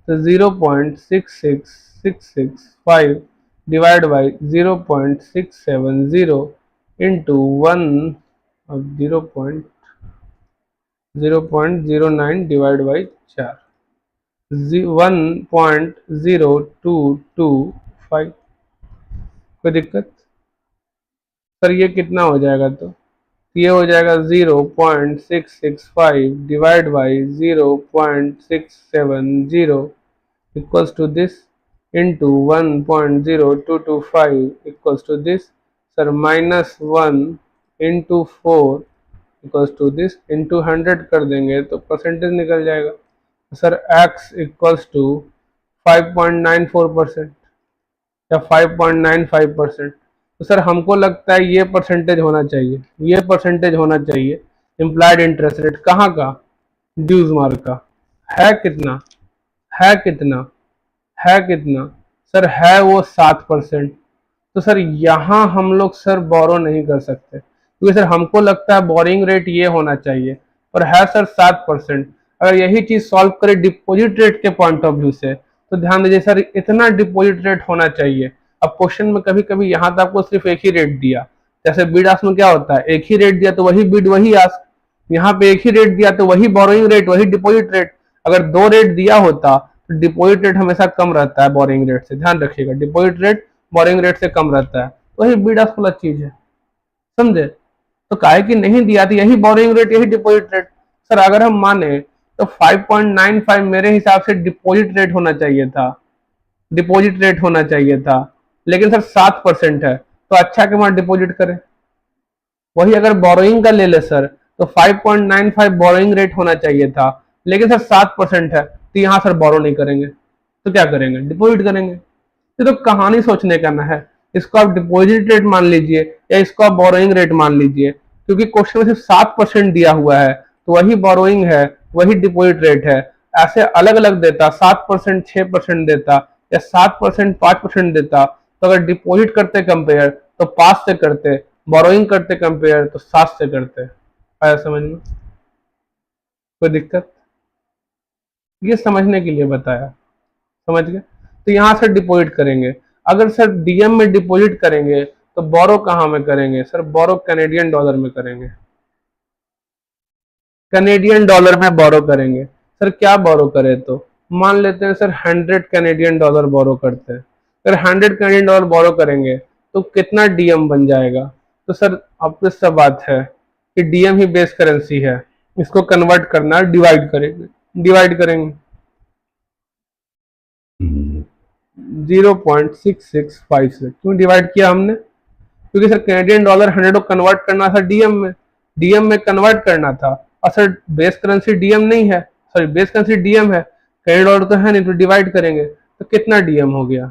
तो 0.66665 डिवाइड बाई 0.670 इंटू 1, अब 0.09 डिवाइड बाई 4, 1.0225, कोई दिक्कत? सर ये कितना हो जाएगा? तो ये हो जाएगा 0.665 divide by 0.670 equals to this into 1.0225 equals to this, sir -1 into 4 equals to this, into 100 कर देंगे तो परसेंटेज निकल जाएगा। सर x इक्वल्स टू 5.94% या 5.95%। तो सर हमको लगता है ये परसेंटेज होना चाहिए, ये परसेंटेज होना चाहिए इम्प्लाइड इंटरेस्ट रेट कहाँ का? ड्यूज मार्क का। है कितना? है कितना? है कितना? सर है वो 7%। तो सर यहाँ हम लोग सर बोरो नहीं कर सकते, क्योंकि सर हमको लगता है बोरिंग रेट ये होना चाहिए, पर है सर 7%। अगर यही चीज सॉल्व करें डिपॉजिट रेट के पॉइंट ऑफ व्यू से, तो ध्यान दीजिए सर इतना डिपॉजिट रेट होना चाहिए। अब क्वेश्चन में कभी कभी यहाँ तक आपको सिर्फ एक ही रेट दिया, जैसे बीड आस्क में क्या होता है, एक ही रेट दिया तो वही बीड वही आस्क, यहाँ पे एक ही रेट दिया तो वही बोरोइंग रेट वही डिपॉजिट रेट। अगर 2 रेट दिया होता तो डिपॉजिट रेट हमेशा कम रहता है बोरिंग रेट से, ध्यान रखिएगा डिपॉजिट रेट बोरिंग रेट से कम रहता है, वही बीड आस्क वाला चीज है, समझे? तो काहे कि नहीं दिया तो यही बोरिंग रेट यही डिपॉजिट रेट। सर अगर हम माने तो 5.95 मेरे हिसाब से डिपॉजिट रेट होना चाहिए था, डिपॉजिट रेट होना चाहिए था, लेकिन सर 7% है, तो अच्छा के वहां डिपॉजिट करें। वही अगर बोरोइंग का ले ले सर तो 5.95 बोरोइंग रेट होना चाहिए था, लेकिन सर 7% है, तो यहाँ सर बोरो नहीं करेंगे, तो क्या करेंगे? डिपॉजिट करेंगे। ये तो कहानी सोचने का ना है, इसको आप डिपॉजिट रेट मान लीजिए या इसको आप बोरोइंग रेट मान लीजिए, क्योंकि क्वेश्चन में सिर्फ 7% दिया हुआ है, तो वही बोरोइंग है, वही डिपॉजिट रेट है। ऐसे अलग अलग देता, 7% 6% देता, या 7% 5% देता, तो अगर डिपॉजिट करते कंपेयर तो 5 से करते, बोरोइंग करते कंपेयर तो 7 से करते। आया समझ में? कोई दिक्कत? ये समझने के लिए बताया, समझ गए? तो यहां से डिपॉजिट करेंगे। अगर सर डीएम में डिपॉजिट करेंगे तो बोरो कहां में करेंगे? सर बोरो कैनेडियन डॉलर में करेंगे, कैनेडियन डॉलर में बोरो करेंगे। सर क्या बोरो करें? तो मान लेते हैं सर 100 कैनेडियन डॉलर बोरो करते हैं। अगर 100 कैनेडियन डॉलर बोरो करेंगे तो कितना डीएम बन जाएगा? तो सर ऑब्वियस सा बात है कि डीएम ही बेस करेंसी है, इसको कन्वर्ट करना है, डिवाइड करेंगे, डिवाइड करेंगे 0.6656। क्यों डिवाइड किया हमने? क्योंकि सर कैनेडियन डॉलर 100 को कन्वर्ट करना था डीएम में, डीएम में कन्वर्ट करना था, और सर बेस करेंसी डीएम नहीं है, सॉरी बेस करेंसी डीएम है, कैनेडियन डॉलर तो है नहीं, तो डिवाइड करेंगे तो कितना डीएम हो गया?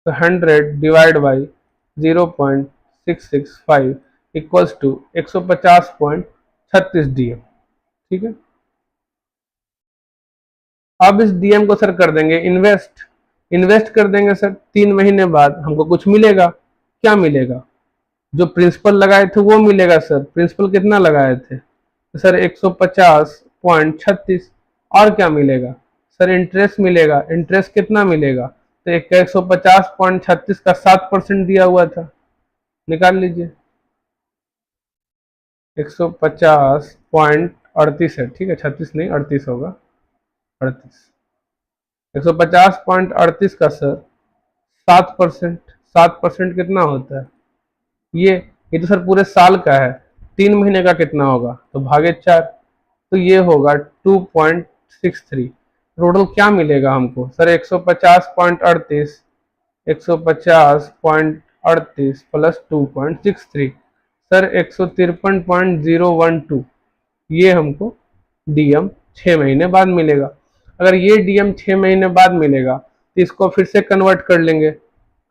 तो 100 divide by 0.665 equals to 150.36 DM. ठीक है, अब इस डीएम को सर कर देंगे इन्वेस्ट, इन्वेस्ट कर देंगे सर। 3 महीने बाद हमको कुछ मिलेगा। क्या मिलेगा? जो प्रिंसिपल लगाए थे वो मिलेगा सर। प्रिंसिपल कितना लगाए थे? तो सर 150.36। और क्या मिलेगा? सर इंटरेस्ट मिलेगा। इंटरेस्ट कितना मिलेगा? तो 150.36 का 7% दिया हुआ था, निकाल लीजिए। 150.38 है, ठीक है, 36 नहीं 38 होगा, 38। 150.38 का सर 7%, 7% कितना होता है? ये तो सर पूरे साल का है, 3 महीने का कितना होगा? तो भागे 4, तो ये होगा 2.63। टोटल क्या मिलेगा हमको? Sir 150.38, 150.38 plus 2.63, sir 153.012। ये हमको डीएम 6 महीने बाद मिलेगा। अगर ये डीएम 6 महीने बाद मिलेगा तो इसको फिर से कन्वर्ट कर लेंगे,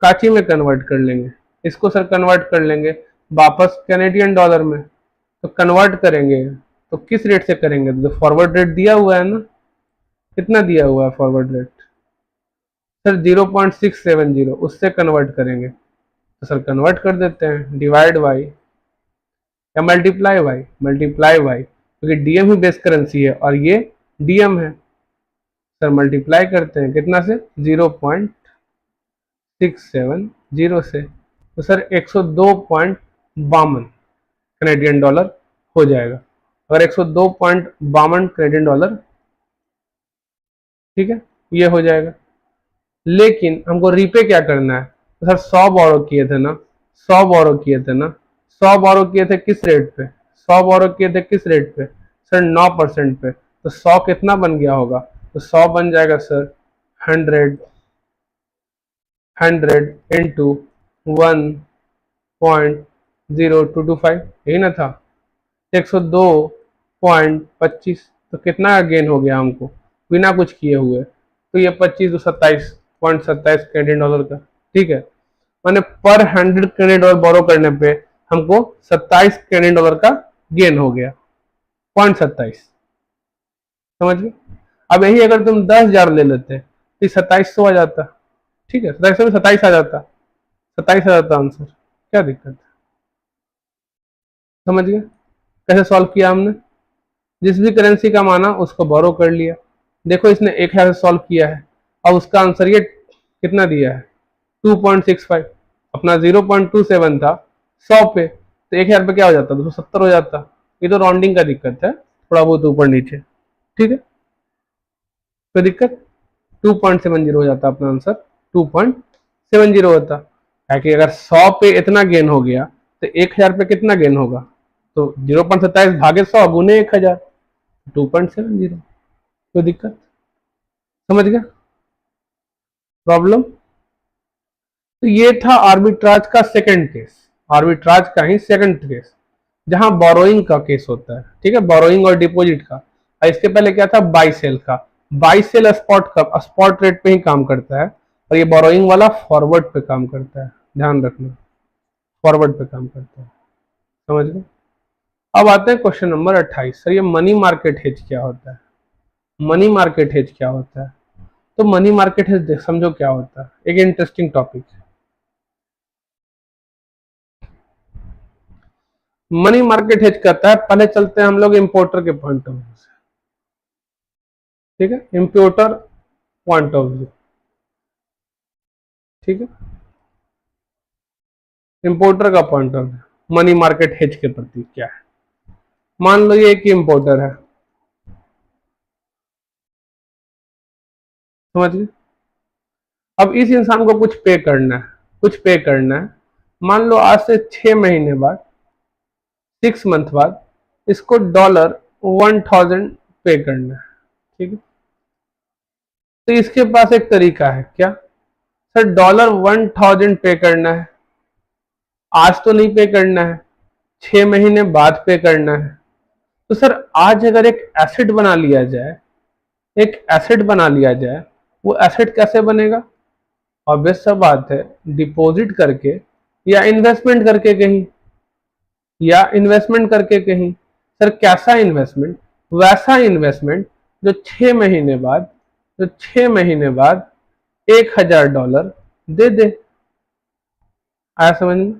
काची में कन्वर्ट कर लेंगे, इसको सर कन्वर्ट कर लेंगे वापस कैनेडियन डॉलर में। तो कन्वर्ट करेंगे तो किस रेट से करेंगे? तो फॉरवर्ड रेट दिया हुआ है ना, कितना दिया हुआ है फॉरवर्ड रेट? सर 0.670, उससे कन्वर्ट करेंगे। तो सर कन्वर्ट कर देते हैं, डिवाइड बाई या मल्टीप्लाई बाई, क्योंकि डीएम ही बेस करेंसी है और ये डीएम है। सर मल्टीप्लाई करते हैं कितना से? 0.670 से, तो सर 102.52 कैनेडियन डॉलर हो जाएगा। अगर 102.52 कैनेडियन डॉलर, ठीक है, ये हो जाएगा। लेकिन हमको रीपे क्या करना है? तो सर 100 बोरो किए थे ना, 100 बोरो किए थे ना, 100 बोरो किए थे किस रेट पे? 100 बोरो किए थे किस रेट पे? सर 9% पे। तो 100 कितना बन गया होगा? तो 100 बन जाएगा सर 100 इंटू 1.0225, यही ना था? 102.25, तो कितना गेन हो गया हमको बिना कुछ किए हुए? तो ये 25 तो 27.27 कैनेडियन डॉलर का, ठीक है। मैंने पर 100 कैनेडियन डॉलर बोरो करने पे हमको 27 कैनेडियन डॉलर का गेन हो गया, 0.27, समझ गए? अब यही अगर तुम 10,000 ले लेते तो 2700 आ जाता, ठीक है, 2700 में 27 आ जाता, 27 आ जाता आंसर। क्या दिक्कत है? समझ गए कैसे सॉल्व किया हमने? जिस भी करेंसी का माना उसको बोरो कर लिया। देखो इसने 1,000 से सॉल्व किया है और उसका आंसर ये कितना दिया है? 2.65। अपना 0.27 था 100 पे, तो 1,000 पे क्या हो जाता? 270 हो जाता। ये तो राउंडिंग का दिक्कत है, थोड़ा बहुत ऊपर नीचे, ठीक है, कोई दिक्कत? 2.70 हो जाता अपना आंसर, 2.70 होता। ताकि अगर 100 पे इतना गेन हो गया तो 1,000 पे कितना गेन होगा? तो 0.27 भागे 100 गुने 1,000, 2.70। कोई दिक्कत? समझ गया प्रॉब्लम? तो ये था आर्बिट्राज का सेकंड केस, आर्बिट्राज का ही सेकंड केस, जहां बोरोइंग का केस होता है, ठीक है, बोरोइंग और डिपॉजिट का। और इसके पहले क्या था? बाई सेल का। बाई सेल स्पॉट का, स्पॉट रेट पे ही काम करता है, और ये बोरोइंग वाला फॉरवर्ड पे काम करता है, ध्यान रखना, फॉरवर्ड पे काम करता है। समझ गए। अब आते हैं क्वेश्चन नंबर 28। सर ये मनी मार्केट हेज क्या होता है? मनी मार्केट हेज क्या होता है? तो मनी मार्केट हेज समझो क्या होता है, एक इंटरेस्टिंग टॉपिक है। मनी मार्केट हेज कहता है, पहले चलते हैं हम लोग इंपोर्टर के पॉइंट ऑफ व्यू से, ठीक है, इंपोर्टर पॉइंट ऑफ व्यू, ठीक है, इंपोर्टर का point of view money market hedge के प्रति क्या है। मान लो ये एक इंपोर्टर है, समझ गए। अब इस इंसान को कुछ पे करना है, कुछ पे करना है। मान लो आज से 6 महीने बाद, 6 मंथ बाद इसको $1000 पे करना है, ठीक है। तो इसके पास एक तरीका है, क्या? सर $1000 पे करना है, आज तो नहीं पे करना है, 6 महीने बाद पे करना है। तो सर आज अगर एक एसेट बना लिया जाए, एक एसेट बना लिया जाए, वो एसेट कैसे बनेगा? ऑब्वियस सा बात है, डिपॉजिट करके या इन्वेस्टमेंट करके कहीं, या इन्वेस्टमेंट करके कहीं। सर कैसा इन्वेस्टमेंट? वैसा इन्वेस्टमेंट जो 6 महीने बाद, जो 6 महीने बाद $1000 दे दे। आया समझ में?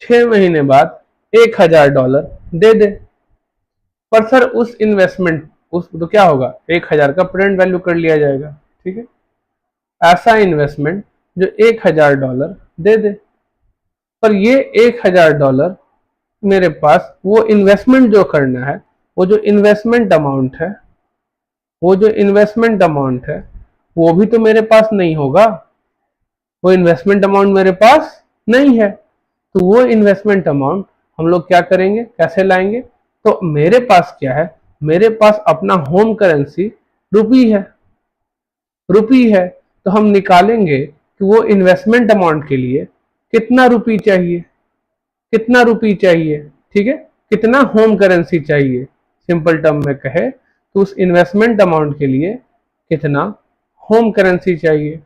6 महीने बाद $1000 दे दे। पर सर उस इन्वेस्टमेंट, उस तो क्या होगा, 1000 का प्रेजेंट वैल्यू कर लिया जाएगा, ठीक है। ऐसा इन्वेस्टमेंट जो $1000 दे दे। पर ये $1000 मेरे पास वो इन्वेस्टमेंट जो करना है, वो जो इन्वेस्टमेंट अमाउंट है, वो जो इन्वेस्टमेंट अमाउंट है, वो भी तो मेरे पास नहीं होगा। वो इन्वेस्टमेंट अमाउंट मेरे पास नहीं है। तो वो इन्वेस्टमेंट अमाउंट हम लोग क्या करेंगे, कैसे लाएंगे? तो मेरे पास क्या है, मेरे पास अपना होम करेंसी रुपी है, रुपी है। तो हम निकालेंगे कि वो इन्वेस्टमेंट अमाउंट के लिए कितना रुपी चाहिए, कितना रुपी चाहिए, ठीक है, कितना होम करेंसी चाहिए। सिंपल टर्म में कहे तो उस इन्वेस्टमेंट अमाउंट के लिए कितना होम करेंसी चाहिए।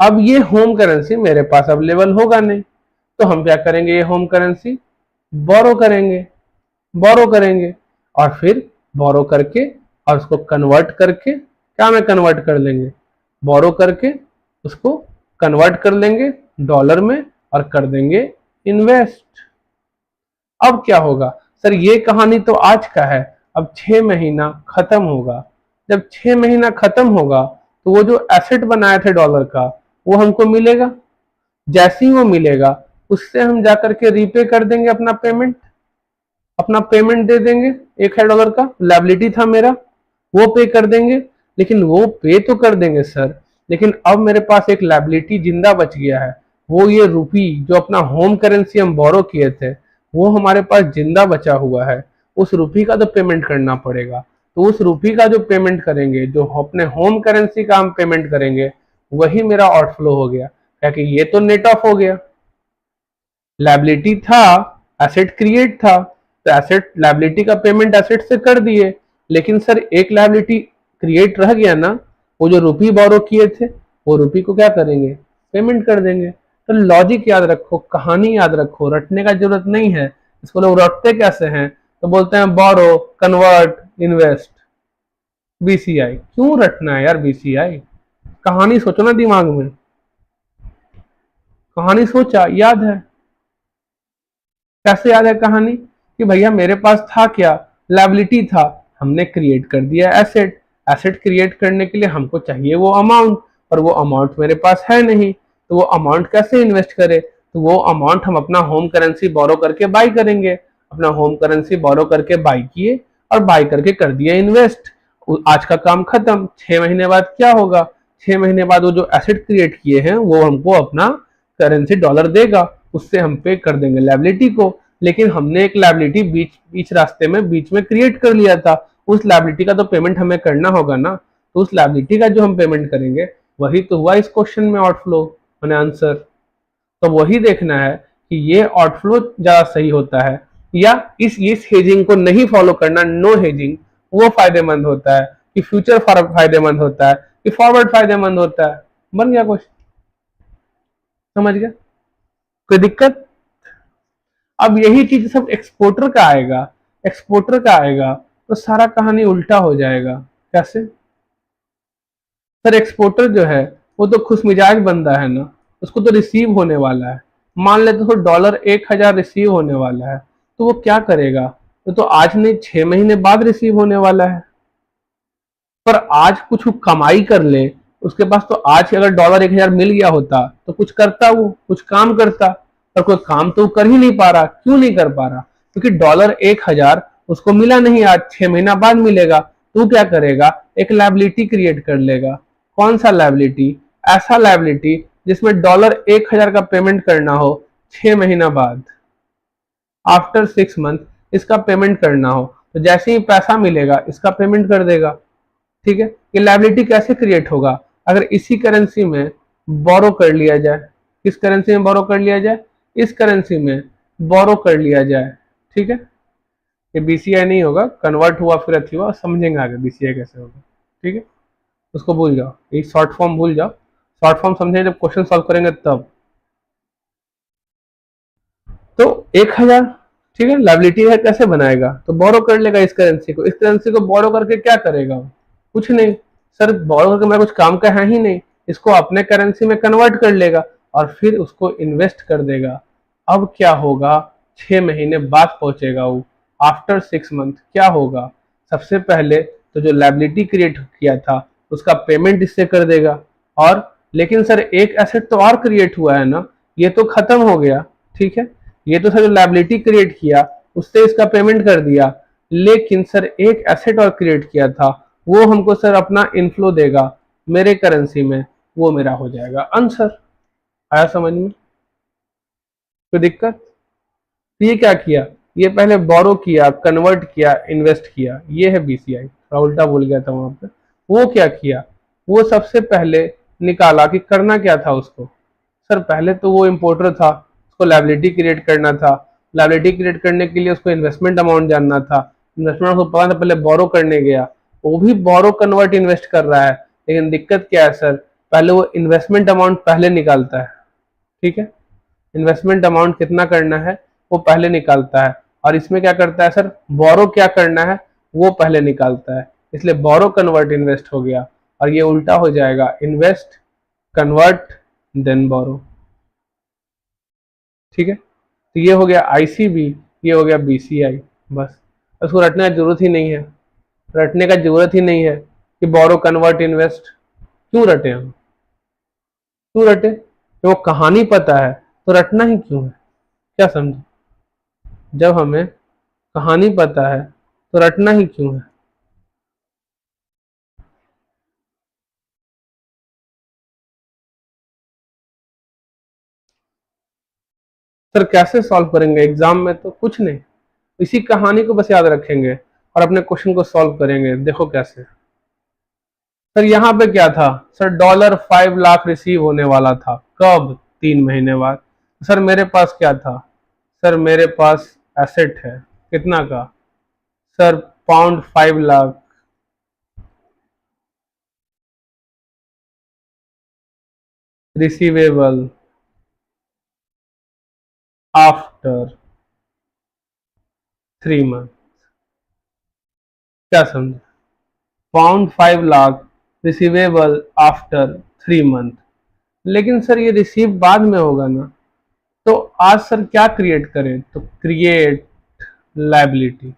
अब ये होम करेंसी मेरे पास अवेलेबल होगा नहीं, तो हम क्या करेंगे, ये होम करेंसी बोरो करेंगे, बोरो करेंगे। और फिर बोरो करके और उसको कन्वर्ट करके क्या में कन्वर्ट कर लेंगे, बोरो करके उसको कन्वर्ट कर लेंगे डॉलर में और कर देंगे इन्वेस्ट। अब क्या होगा? सर ये कहानी तो आज का है, अब 6 महीना खत्म होगा। जब 6 महीना खत्म होगा तो वो जो एसेट बनाए थे डॉलर का, वो हमको मिलेगा। जैसे ही वो मिलेगा उससे हम जाकर के रीपे कर देंगे अपना पेमेंट, अपना पेमेंट दे देंगे। $1000 का लायबिलिटी था मेरा, वो पे कर देंगे। लेकिन वो पे तो कर देंगे सर, लेकिन अब मेरे पास एक लायबिलिटी जिंदा बच गया है। वो ये रुपी जो अपना होम करेंसी हम बोरो किए थे, वो हमारे पास जिंदा बचा हुआ है। उस रुपी का तो पेमेंट करना पड़ेगा। तो उस रुपी का जो पेमेंट करेंगे, जो अपने होम करेंसी का हम पेमेंट करेंगे, वही मेरा आउटफ्लो हो गया। क्योंकि ये तो नेट ऑफ हो गया, लायबिलिटी था, एसेट क्रिएट था, तो एसेट लायबिलिटी का पेमेंट एसेट से कर दिए। लेकिन सर एक लायबिलिटी क्रिएट रह गया ना, वो जो रुपी बोरो किए थे, वो रुपी को क्या करेंगे, पेमेंट कर देंगे। तो लॉजिक याद रखो, कहानी याद रखो, रटने का जरूरत नहीं है। इसको लोग रटते कैसे हैं, तो बोलते हैं बोरो, कन्वर्ट, इन्वेस्ट, बीसीआई। क्यों रटना है यार बीसीआई? कहानी सोचो ना दिमाग में, कहानी सोचा, याद है। कैसे याद है कहानी? कि भैया मेरे पास था क्या, लायबिलिटी था, हमने क्रिएट कर दिया एसेट। एसेट क्रिएट करने के लिए हमको चाहिए वो अमाउंट, और वो अमाउंट मेरे पास है नहीं। तो वो अमाउंट कैसे इन्वेस्ट करे? तो वो अमाउंट हम अपना होम करेंसी बोरो करके बाई करेंगे। अपना होम करेंसी बोरो करके बाई किए और बाई करके कर दिया इन्वेस्ट। आज का काम खत्म। 6 महीने बाद क्या होगा? 6 महीने बाद वो जो एसेट क्रिएट किए हैं वो हमको अपना करेंसी डॉलर देगा, उससे हम पे कर देंगे लायबिलिटी को। लेकिन हमने एक लायबिलिटी बीच बीच रास्ते में बीच में क्रिएट कर लिया था, उस लायबिलिटी का तो पेमेंट हमें करना होगा ना। तो उस लायबिलिटी का जो हम पेमेंट करेंगे, वही तो हुआ इस क्वेश्चन में आउटफ्लो मैंने आंसर। तो वही देखना है कि ये आउटफ्लो ज्यादा सही होता है या इस हेजिंग को नहीं फॉलो करना, नो हेजिंग, वो फायदेमंद होता है कि फ्यूचर फायदेमंद होता है कि फॉरवर्ड फायदेमंद होता है। बन गया क्वेश्चन, समझ गया? कोई दिक्कत? अब यही चीज सब एक्सपोर्टर का आएगा, एक्सपोर्टर का आएगा तो सारा कहानी उल्टा हो जाएगा। कैसे सर? एक्सपोर्टर जो है वो तो खुश मिजाज बंदा है ना, उसको तो रिसीव होने वाला है। मान लेते तो डॉलर 1,000 रिसीव होने वाला है, तो वो क्या करेगा? तो आज नहीं 6 महीने बाद रिसीव होने वाला है। पर आज कुछ वो कमाई कर ले, उसके पास तो आज अगर डॉलर 1,000 मिल गया होता तो कुछ करता, वो कुछ काम करता। पर कोई काम तो कर ही नहीं पा रहा। क्यों नहीं कर पा रहा? क्योंकि डॉलर 1,000 उसको मिला नहीं, आज 6 महीना बाद मिलेगा। तो क्या करेगा? एक लायबिलिटी क्रिएट कर लेगा। कौन सा लायबिलिटी? ऐसा लायबिलिटी जिसमें डॉलर 1,000 का पेमेंट करना हो 6 महीना बाद, आफ्टर 6 मंथ इसका पेमेंट करना हो, तो जैसे ही पैसा मिलेगा इसका पेमेंट कर देगा। ठीक है, ये लायबिलिटी कैसे क्रिएट होगा? अगर इसी करेंसी में बोरो कर लिया जाए। किस करेंसी में बोरो कर लिया जाए? इस करेंसी में बोरो कर लिया जाए। ठीक है, ये बीसीआई नहीं होगा, कन्वर्ट हुआ फिर अथी हुआ, समझेंगे आगे बीसीआई कैसे होगा। ठीक है, उसको भूल जाओ, ये शॉर्ट फॉर्म भूल जाओ। शॉर्ट फॉर्म समझेंगे जब क्वेश्चन सॉल्व करेंगे तब। तो 1,000, ठीक है, लायबिलिटी है, कैसे बनाएगा? तो बोरो कर लेगा इस करेंसी को। इस करेंसी को बोरो करके क्या करेगा? कुछ नहीं सर, बोरो करके मेरा कुछ काम का है ही नहीं। इसको अपने करेंसी में कन्वर्ट कर लेगा और फिर उसको इन्वेस्ट कर देगा। अब क्या होगा? 6 महीने बाद पहुंचेगा वो, आफ्टर 6 मंथ क्या होगा? सबसे पहले तो जो लायबिलिटी क्रिएट किया था उसका पेमेंट इससे कर देगा। और लेकिन सर एक एसेट तो और क्रिएट हुआ है ना, ये तो खत्म हो गया। ठीक है, ये तो सर जो लायबिलिटी क्रिएट किया उससे इसका पेमेंट कर दिया, लेकिन सर एक एसेट और क्रिएट किया था, वो हमको सर अपना इनफ्लो देगा मेरे करेंसी में, वो मेरा हो जाएगा आंसर। आया समझ में? कोई दिक्कत? तो ये क्या किया? ये पहले बोरो किया, कन्वर्ट किया, इन्वेस्ट किया। ये है बीसीआई। थोड़ा उल्टा बोल गया था वहां पे। वो क्या किया? वो सबसे पहले निकाला कि करना क्या था उसको। सर पहले तो वो इम्पोर्टर था, उसको लायबिलिटी क्रिएट करना था। लायबिलिटी क्रिएट करने के लिए उसको इन्वेस्टमेंट अमाउंट जानना था। इन्वेस्टमेंट को पता था, पहले बोरो करने गया। वो भी बोरो कन्वर्ट इन्वेस्ट कर रहा है, लेकिन दिक्कत क्या है सर? पहले वो इन्वेस्टमेंट अमाउंट पहले निकालता है। ठीक है, इन्वेस्टमेंट अमाउंट कितना करना है वो पहले निकालता है। और इसमें क्या करता है सर? बोरो क्या करना है वो पहले निकालता है। इसलिए बोरो कन्वर्ट इन्वेस्ट हो गया, और ये उल्टा हो जाएगा, इन्वेस्ट कन्वर्ट देन बोरो। ठीक है, तो ये हो गया आईसीबी, ये हो गया बीसीआई। बस उसको रटने का जरूरत ही नहीं है। रटने का जरूरत ही नहीं है कि बोरो कन्वर्ट इन्वेस्ट। क्यों रटे हम? क्यों रटे? कि वो कहानी पता है तो रटना ही क्यों है? क्या समझे? जब हमें कहानी पता है तो रटना ही क्यों है? सर कैसे सॉल्व करेंगे? एग्जाम में तो कुछ नहीं, इसी कहानी को बस याद रखेंगे और अपने क्वेश्चन को सॉल्व करेंगे। देखो कैसे। सर यहाँ पे क्या था? सर डॉलर 5 लाख रिसीव होने वाला था। कब? 3 महीने बाद। सर मेरे पास क्या था? सर मेरे पास एसेट है, कितना का? Sir pound 5 lakh. Receivable after 3 month. क्या समझे? Pound 5 lakh receivable after 3 month. लेकिन सर ये रिसीव बाद में होगा ना, तो आज सर क्या क्रिएट करें? तो क्रिएट लायबिलिटी।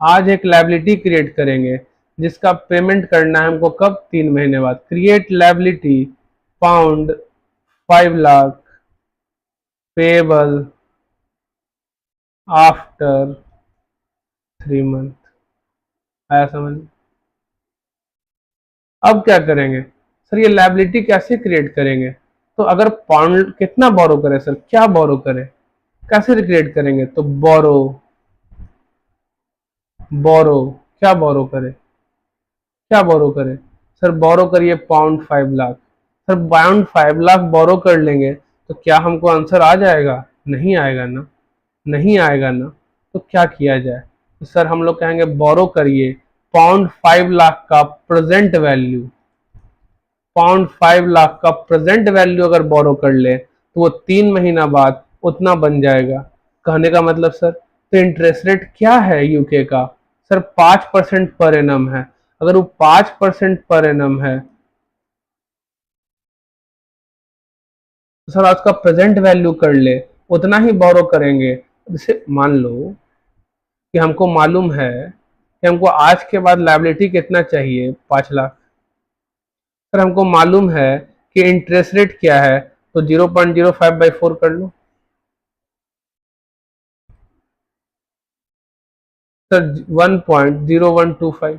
आज एक लायबिलिटी क्रिएट करेंगे जिसका पेमेंट करना है हमको कब? 3 महीने बाद। Create liability pound 5 lakh payable after 3 month. आया समझ? अब क्या करेंगे? सर ये लायबिलिटी कैसे क्रिएट करेंगे? तो अगर पाउंड कितना बोरो करें सर? क्या बोरो करें? कैसे क्रिएट करेंगे? तो बोरो, बोरो क्या बोरो करें? क्या बोरो करें? सर बोरो करिए pound 5 lakh. Sir pound 5 lakh borrow कर लेंगे तो क्या हमको आंसर आ जाएगा? नहीं आएगा ना, नहीं आएगा ना। तो क्या किया जाए? तो सर हम लोग कहेंगे बोरो करिए पाउंड 5 लाख का प्रेजेंट वैल्यू। पाउंड 5 लाख का प्रेजेंट वैल्यू अगर बोरो कर ले तो वो 3 महीना बाद उतना बन जाएगा। कहने का मतलब सर, तो इंटरेस्ट रेट क्या है यूके का? सर 5% पर एनम है। अगर वो 5% पर एनम है तो सर उसका प्रेजेंट वैल्यू कर ले, उतना ही बोरो करेंगे। जैसे मान लो कि हमको मालूम है कि हमको आज के बाद लायबिलिटी कितना चाहिए, 5 लाख। सर हमको मालूम है कि इंटरेस्ट रेट क्या है, तो 0.05/4 कर लो। सर 1.0125।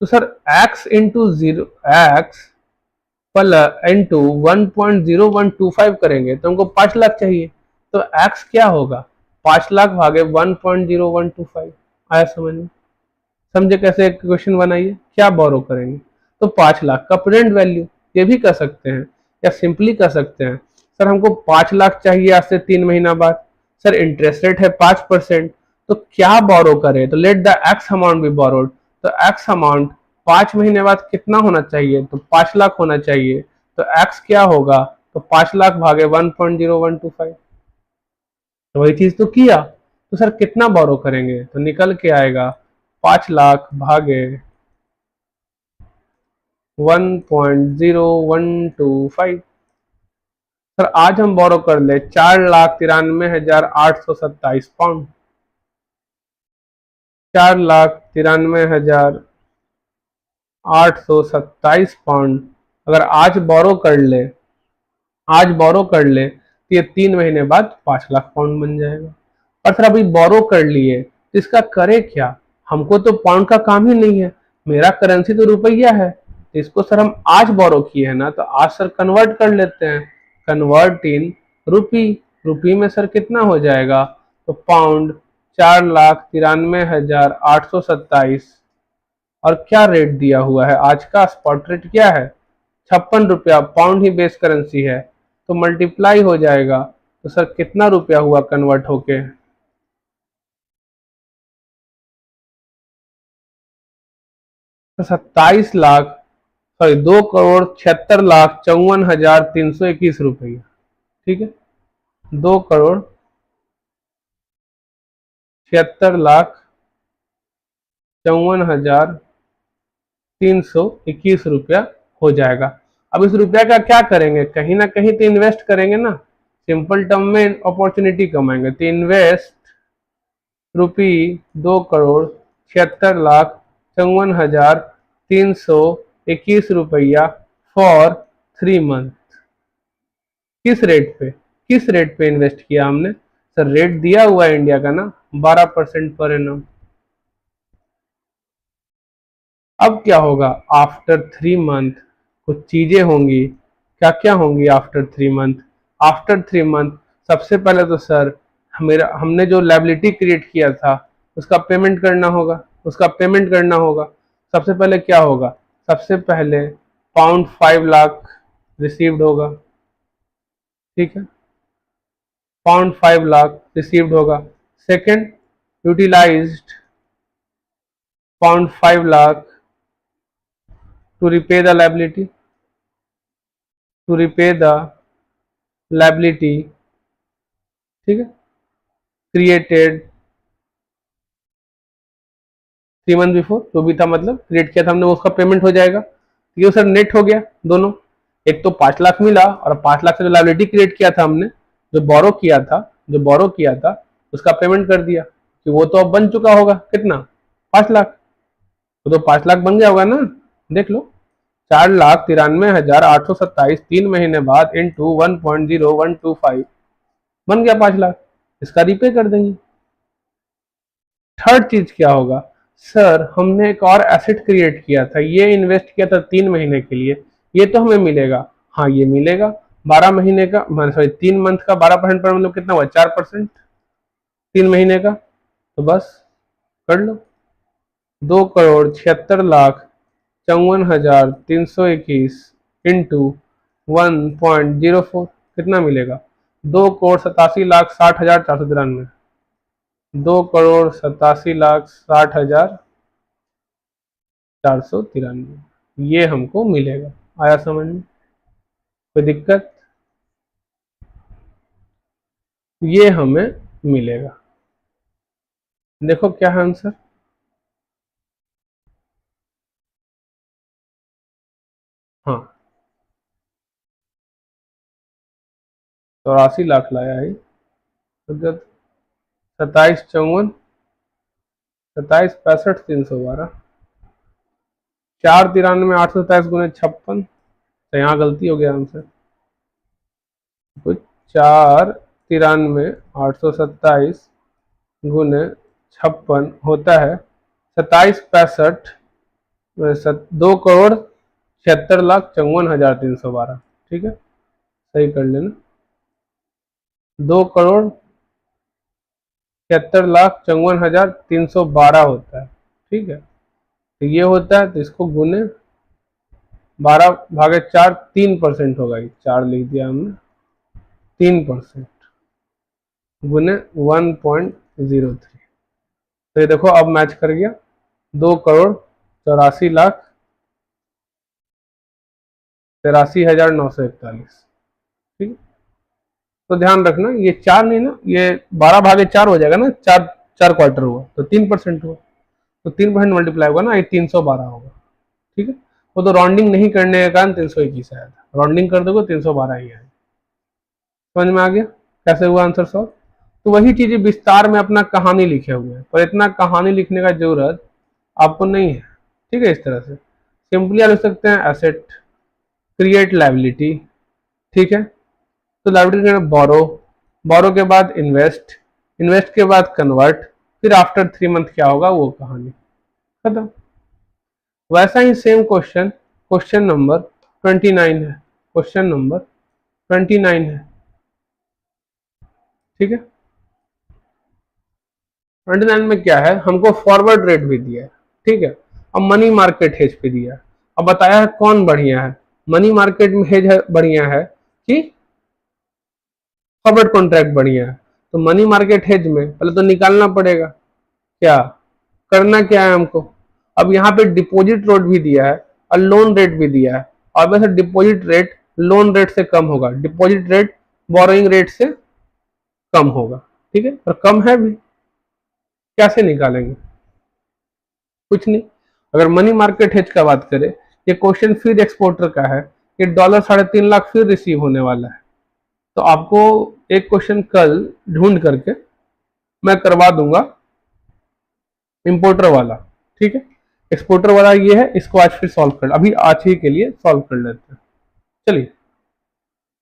तो sir x into zero, x plus into 1.0125 करेंगे तो हमको 5 लाख चाहिए। तो x क्या होगा? 5 लाख भागे 1.0125। आया समझ में? समझे कैसे क्वेश्चन बनाइए? क्या बोरो करेंगे? तो 5 लाख का प्रेजेंट वैल्यू, ये भी कर सकते हैं या सिंपली कर सकते हैं। सर हमको 5 लाख चाहिए आज से 3 महीना बाद। सर इंटरेस्ट रेट है 5%, तो क्या बोरो करें? तो let the X amount be borrowed. तो एक्स अमाउंट 5 महीने बाद कितना होना चाहिए? तो 5 लाख होना चाहिए। तो एक्स क्या होगा? तो 5 लाख भागे 1.0125। तो वही चीज तो किया। तो सर कितना बोरो करेंगे? तो निकल के आएगा 5 लाख भागे 1.0125। सर आज हम बोरो कर ले 4,93,827 पाउंड। 4,93,827 पाउंड अगर आज बोरो कर ले, आज बोरो कर ले तो ये 3 महीने बाद 5 लाख पाउंड बन जाएगा। और सर अभी बोरो कर लिए तो इसका करे क्या? हमको तो पाउंड का काम ही नहीं है, मेरा करेंसी तो रुपया है। तो इसको सर हम आज बोरो किए हैं ना, तो आज सर कन्वर्ट कर लेते हैं। कन्वर्ट इन रुपी। रुपी में सर कितना हो जाएगा? तो पाउंड 4,93,827। और क्या रेट दिया हुआ है? आज का स्पॉट रेट क्या है? 56 रुपया। पाउंड ही बेस करेंसी है, तो मल्टीप्लाई हो जाएगा। तो सर कितना रुपया हुआ कन्वर्ट होके? तो 27 लाख, सॉरी 2,76,54,321 रुपया। ठीक है, 2,76,54,321 रुपया हो जाएगा। अब इस रुपया का क्या करेंगे? कहीं ना कहीं तो इन्वेस्ट करेंगे ना। सिंपल टर्म में अपॉर्चुनिटी कमाएंगे, तो इन्वेस्ट रुपी 2,76,54,321 रुपया फॉर 3 मंथ। किस रेट पे? किस रेट पे इन्वेस्ट किया हमने? सर रेट दिया हुआ है इंडिया का ना, 12% पर एनम। अब क्या होगा आफ्टर 3 मंथ? कुछ चीजें होंगी। क्या क्या होंगी आफ्टर 3 मंथ? आफ्टर 3 मंथ सबसे पहले तो सर मेरा, हमने जो लायबिलिटी क्रिएट किया था उसका पेमेंट करना होगा। उसका पेमेंट करना होगा। सबसे पहले क्या होगा? सबसे पहले पाउंड 5 लाख रिसीव्ड होगा। ठीक है, पाउंड 5 लाख रिसीव्ड होगा। Second, utilized pound 5 lakh to repay the liability, to repay the liability. ठीक है, क्रिएटेड 3 मंथ बिफोर, जो भी था मतलब क्रिएट किया था हमने, उसका पेमेंट हो जाएगा। ये सर नेट हो गया दोनों। एक तो 5 लाख मिला, और 5 लाख से जो लायबिलिटी क्रिएट किया था हमने, जो बोरो किया था, जो बोरो किया था उसका पेमेंट कर दिया। कि वो तो अब बन चुका होगा कितना? 5 लाख। तो 5 लाख बन गया होगा ना। देख लो, 4,93,827 3 महीने बाद इंटू 1.0125 बन गया 5 लाख। इसका रिपे कर देंगे। थर्ड चीज क्या होगा? सर हमने एक और एसेट क्रिएट किया था, ये इन्वेस्ट किया था 3 महीने के लिए, ये तो हमें मिलेगा। हाँ ये मिलेगा। 12 महीने का, सॉरी 3 मंथ का 12% पर मतलब कितना हुआ? 4%। 3 महीने का, तो बस कर लो। 2,76,54,321 इंटू 1.04 कितना मिलेगा? 2,87,60,493। 2,87,60,493 ये हमको मिलेगा। आया समझ में? कोई दिक्कत? ये हमें मिलेगा। देखो क्या है आंसर। हाँ, 84 लाख लाया है। तो 27 54, 27 65 312, 4 93 827 × 56। तो यहाँ गलती हो गया आंसर। तो 4 93 827 × 56 होता है 27 65 2 करोड़ 76 लाख 54 हजार 312। ठीक है, सही कर लेना। 2 करोड़ 76 लाख 54 हजार 312 होता है। ठीक है, तो ये होता है, तो इसको गुने 12/4, 3% होगा। ये 4 लिख दिया हमने, 3% गुने 1.03। तो ये देखो अब मैच कर गया। 2 करोड़ 84 लाख 83 हजार 941। ठीक है, तो ध्यान रखना ये 4 नहीं ना, ये 12/4 हो जाएगा ना। 4 क्वार्टर हुआ तो 3% हुआ, तो 3% मल्टीप्लाई होगा ना, ये 312 होगा। ठीक है, वो तो राउंडिंग नहीं करने के कारण 321 आया था, राउंडिंग कर दोगे 312 ही आएगा। समझ में आ गया कैसे हुआ आंसर सॉल्व। तो वही चीजें विस्तार में अपना कहानी लिखे हुए हैं, पर इतना कहानी लिखने का जरूरत आपको नहीं है। ठीक है, इस तरह से सिंपली आप लिख सकते हैं एसेट, क्रिएट लायबिलिटी। ठीक है, तो लायबिलिटी में बोरो, बोरो के बाद इन्वेस्ट, इन्वेस्ट के बाद कन्वर्ट, फिर आफ्टर 3 मंथ क्या होगा वो कहानी खत्म। वैसा ही सेम क्वेश्चन, क्वेश्चन नंबर 29 है। क्वेश्चन नंबर 29 है। ठीक है, 29 में क्या है, हमको फॉरवर्ड रेट भी दिया है। ठीक है, अब मनी मार्केट हेज पे दिया है। अब बताया है कौन बढ़िया है, मनी मार्केट में हेज बढ़िया है कि फॉरवर्ड कॉन्ट्रैक्ट बढ़िया है। तो मनी मार्केट हेज में पहले तो निकालना पड़ेगा, क्या करना क्या है हमको। अब यहाँ पे डिपॉजिट रेट भी दिया है और लोन रेट भी दिया है, और वैसे डिपॉजिट रेट लोन रेट से कम होगा, डिपॉजिट रेट बोरोइंग रेट से कम होगा। ठीक है, पर कम है भी, कैसे निकालेंगे, कुछ नहीं। अगर मनी मार्केट हेज का बात करें, ये क्वेश्चन फिर एक्सपोर्टर का है, ये $3.5 लाख फिर रिसीव होने वाला है। तो आपको एक क्वेश्चन कल ढूंढ करके मैं करवा दूंगा इंपोर्टर वाला। ठीक है, एक्सपोर्टर वाला ये है, इसको आज फिर सॉल्व कर, अभी आज ही के लिए सॉल्व कर लेते हैं। चलिए,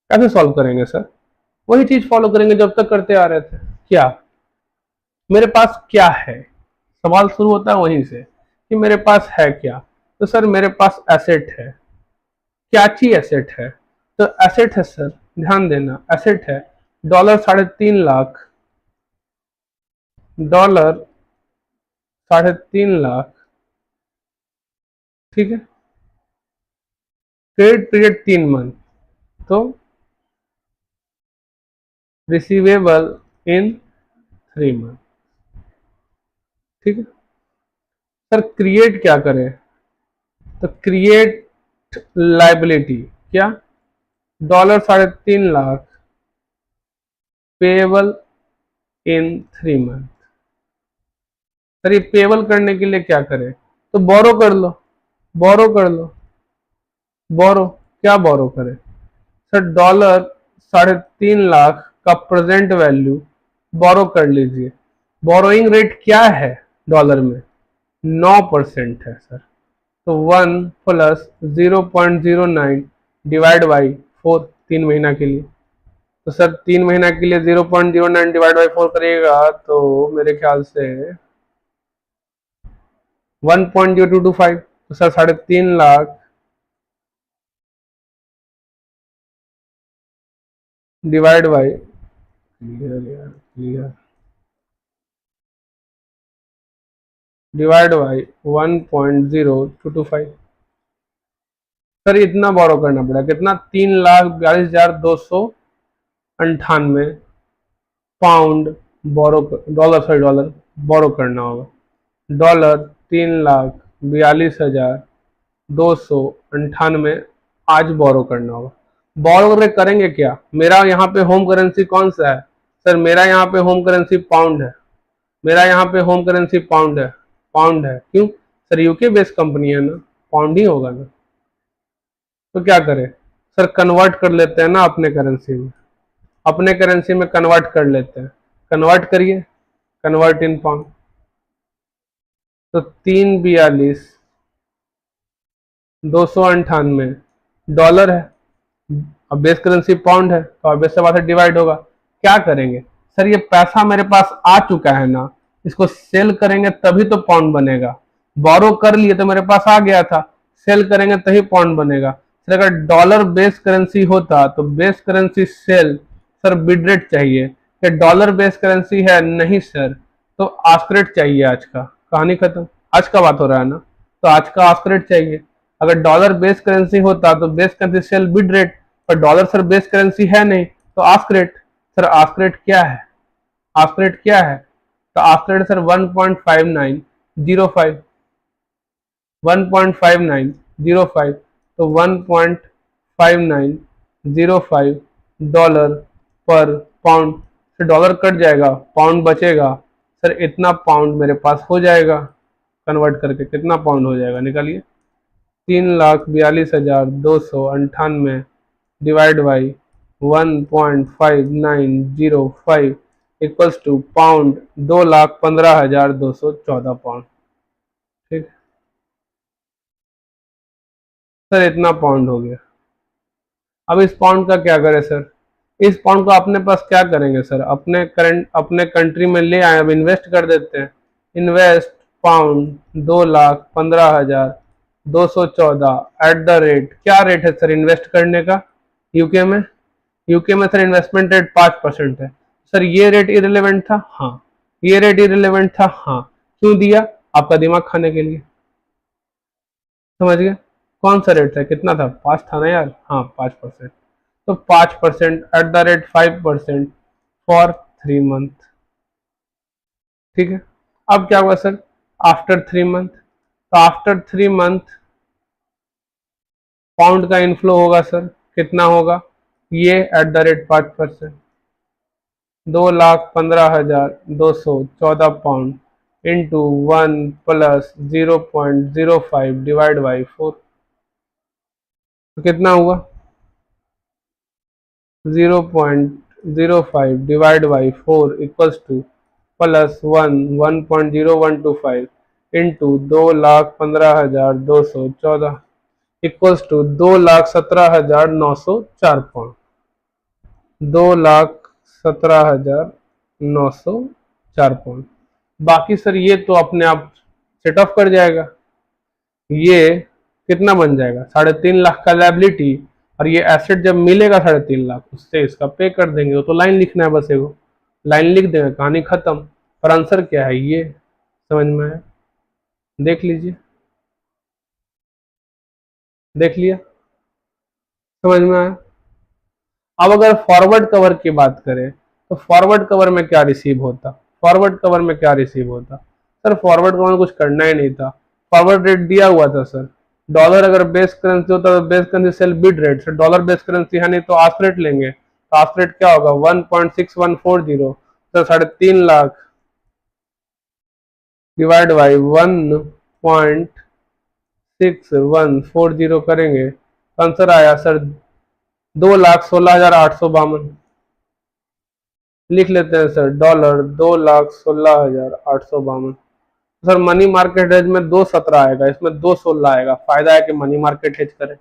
कैसे सॉल्व करेंगे सर, वही चीज फॉलो करेंगे जब तक करते आ रहे थे। क्या मेरे पास क्या है, सवाल शुरू होता है वहीं से कि मेरे पास है क्या। तो सर मेरे पास एसेट है, क्या चीज एसेट है, तो एसेट है सर, ध्यान देना एसेट है $3.5 लाख, $3.5 लाख। ठीक है, क्रेडिट पीरियड 3 मंथ, तो रिसीवेबल इन 3 मंथ। ठीक है सर, क्रिएट क्या करें, तो क्रिएट लाइबिलिटी क्या, $3.5 लाख पेएबल इन 3 मंथ। सर ये पेएबल करने के लिए क्या करें, तो बोरो कर लो, बोरो कर लो, बोरो क्या बोरो करें सर, $3.5 लाख का प्रेजेंट वैल्यू बोरो कर लीजिए। बोरोइंग रेट क्या है डॉलर में, 9% है सर, तो 1 प्लस 0.09 डिवाइड बाई 4, 3 महीना के लिए। तो सर 3 महीना के लिए 0.09 डिवाइड बाई 4 करिएगा तो मेरे ख्याल से 1.0225। तो sir 3.5 lakh divide by, clear, divide by 1.0225। Sir इतना बोरो करना पड़ा, कितना, 3,42,298 पाउंड बोरो, डॉलर सॉरी डॉलर बोरो करना होगा। $3,42,298 आज बोरो करना होगा। बोरो करेंगे क्या, मेरा यहाँ पे होम करेंसी कौन सा है सर मेरा यहाँ पे होम करेंसी पाउंड है, मेरा यहाँ पे होम करेंसी पाउंड है, पाउंड है, क्यों सर यूके बेस्ड कंपनी है ना, पाउंड ही होगा ना। तो क्या करें सर, कन्वर्ट कर लेते हैं ना अपने करेंसी में, अपने करेंसी में कन्वर्ट कर लेते हैं, कन्वर्ट करिए, कन्वर्ट इन पाउंड। तो 342,298 डॉलर है, अब बेस करेंसी पाउंड है तो अब से बात डिवाइड होगा। क्या करेंगे सर, ये पैसा मेरे पास आ चुका है ना, इसको सेल करेंगे तभी तो पाउंड बनेगा, बोरो कर लिए तो मेरे पास आ गया था, सेल करेंगे तभी पाउंड बनेगा। सर अगर डॉलर बेस करेंसी होता तो base currency sell, sir bid rate चाहिए, कि डॉलर बेस करेंसी है नहीं सर, तो आस्क रेट चाहिए, आज का कहानी खत्म, आज का बात हो रहा है ना, तो आज का आस्क रेट चाहिए। अगर डॉलर बेस करेंसी होता तो base currency sell bid rate, पर डॉलर सर बेस करेंसी है नहीं तो ask rate. Sir ask rate क्या है, आस्क रेट क्या है, तो आस्क रेट सर 1.5905, 1.5905, तो 1.5905 डॉलर पर पाउंड से डॉलर कट जाएगा, पाउंड बचेगा, सर इतना पाउंड मेरे पास हो जाएगा, कन्वर्ट करके कितना पाउंड हो जाएगा निकालिए, 3,42,298 divide by 1.5905 equals to pound 2,15,214 pound. ठीक, सर इतना पाउंड हो गया। अब इस पाउंड का क्या करें सर, इस पाउंड को अपने पास क्या करेंगे सर, अपने करंट अपने कंट्री में ले आए, अब इन्वेस्ट कर देते हैं, invest pound 2,15,214 eight the rate, क्या रेट है सर इन्वेस्ट करने का, यूके में, यूके में सर इन्वेस्टमेंट रेट 5% है। सर ये रेट इरेलीवेंट था, हाँ ये रेट इरेलीवेंट था, हाँ क्यों दिया, आपका दिमाग खाने के लिए, समझ गए, कौन सा रेट था, कितना था, 5 था ना यार, हाँ 5%, तो 5% at the rate 5% for 3 month. ठीक है, अब क्या हुआ सर, आफ्टर 3 मंथ, तो आफ्टर 3 मंथ पाउंड का इनफ्लो होगा सर, कितना होगा, ये at the rate 5%, 2,15,214 pound into 1 plus 0.05 divide by 4, तो कितना हुआ, 0.05 divide by 4 equals to plus 1.0125 into 2,15,214 equals to 2,17,904 pound, 2,17,904 pound. बाकी सर ये तो अपने आप सेट ऑफ कर जाएगा, ये कितना बन जाएगा, 3.5 लाख का लायबिलिटी, और ये एसेट जब मिलेगा 3.5 लाख उससे इसका पे कर देंगे, वो तो लाइन लिखना है बस, एगो लाइन लिख देंगे, कहानी खत्म। पर आंसर क्या है ये समझ में आया, देख लीजिए, देख लिया, समझ में आया। अब अगर फॉरवर्ड कवर की बात करें तो फॉरवर्ड कवर में क्या रिसीव होता, फॉरवर्ड कवर में क्या रिसीव होता, सर फॉरवर्ड कवर में कुछ करना ही नहीं था, फॉरवर्ड रेट दिया हुआ था सर, डॉलर अगर बेस करेंसी होता तो base currency sell bid rate, sir dollar base currency है नहीं तो आस्क रेट लेंगे, तो आस्क रेट क्या होगा 1.6140, सर 3.5 लाख डिवाइड बाई 1.6140 करेंगे, आंसर आया सर 2,16,852, लिख लेते हैं sir dollar 2,16,852। Sir money market hedge में 2.17 आएगा, इसमें 2.16 आएगा, फायदा है कि मनी मार्केट हेज करें,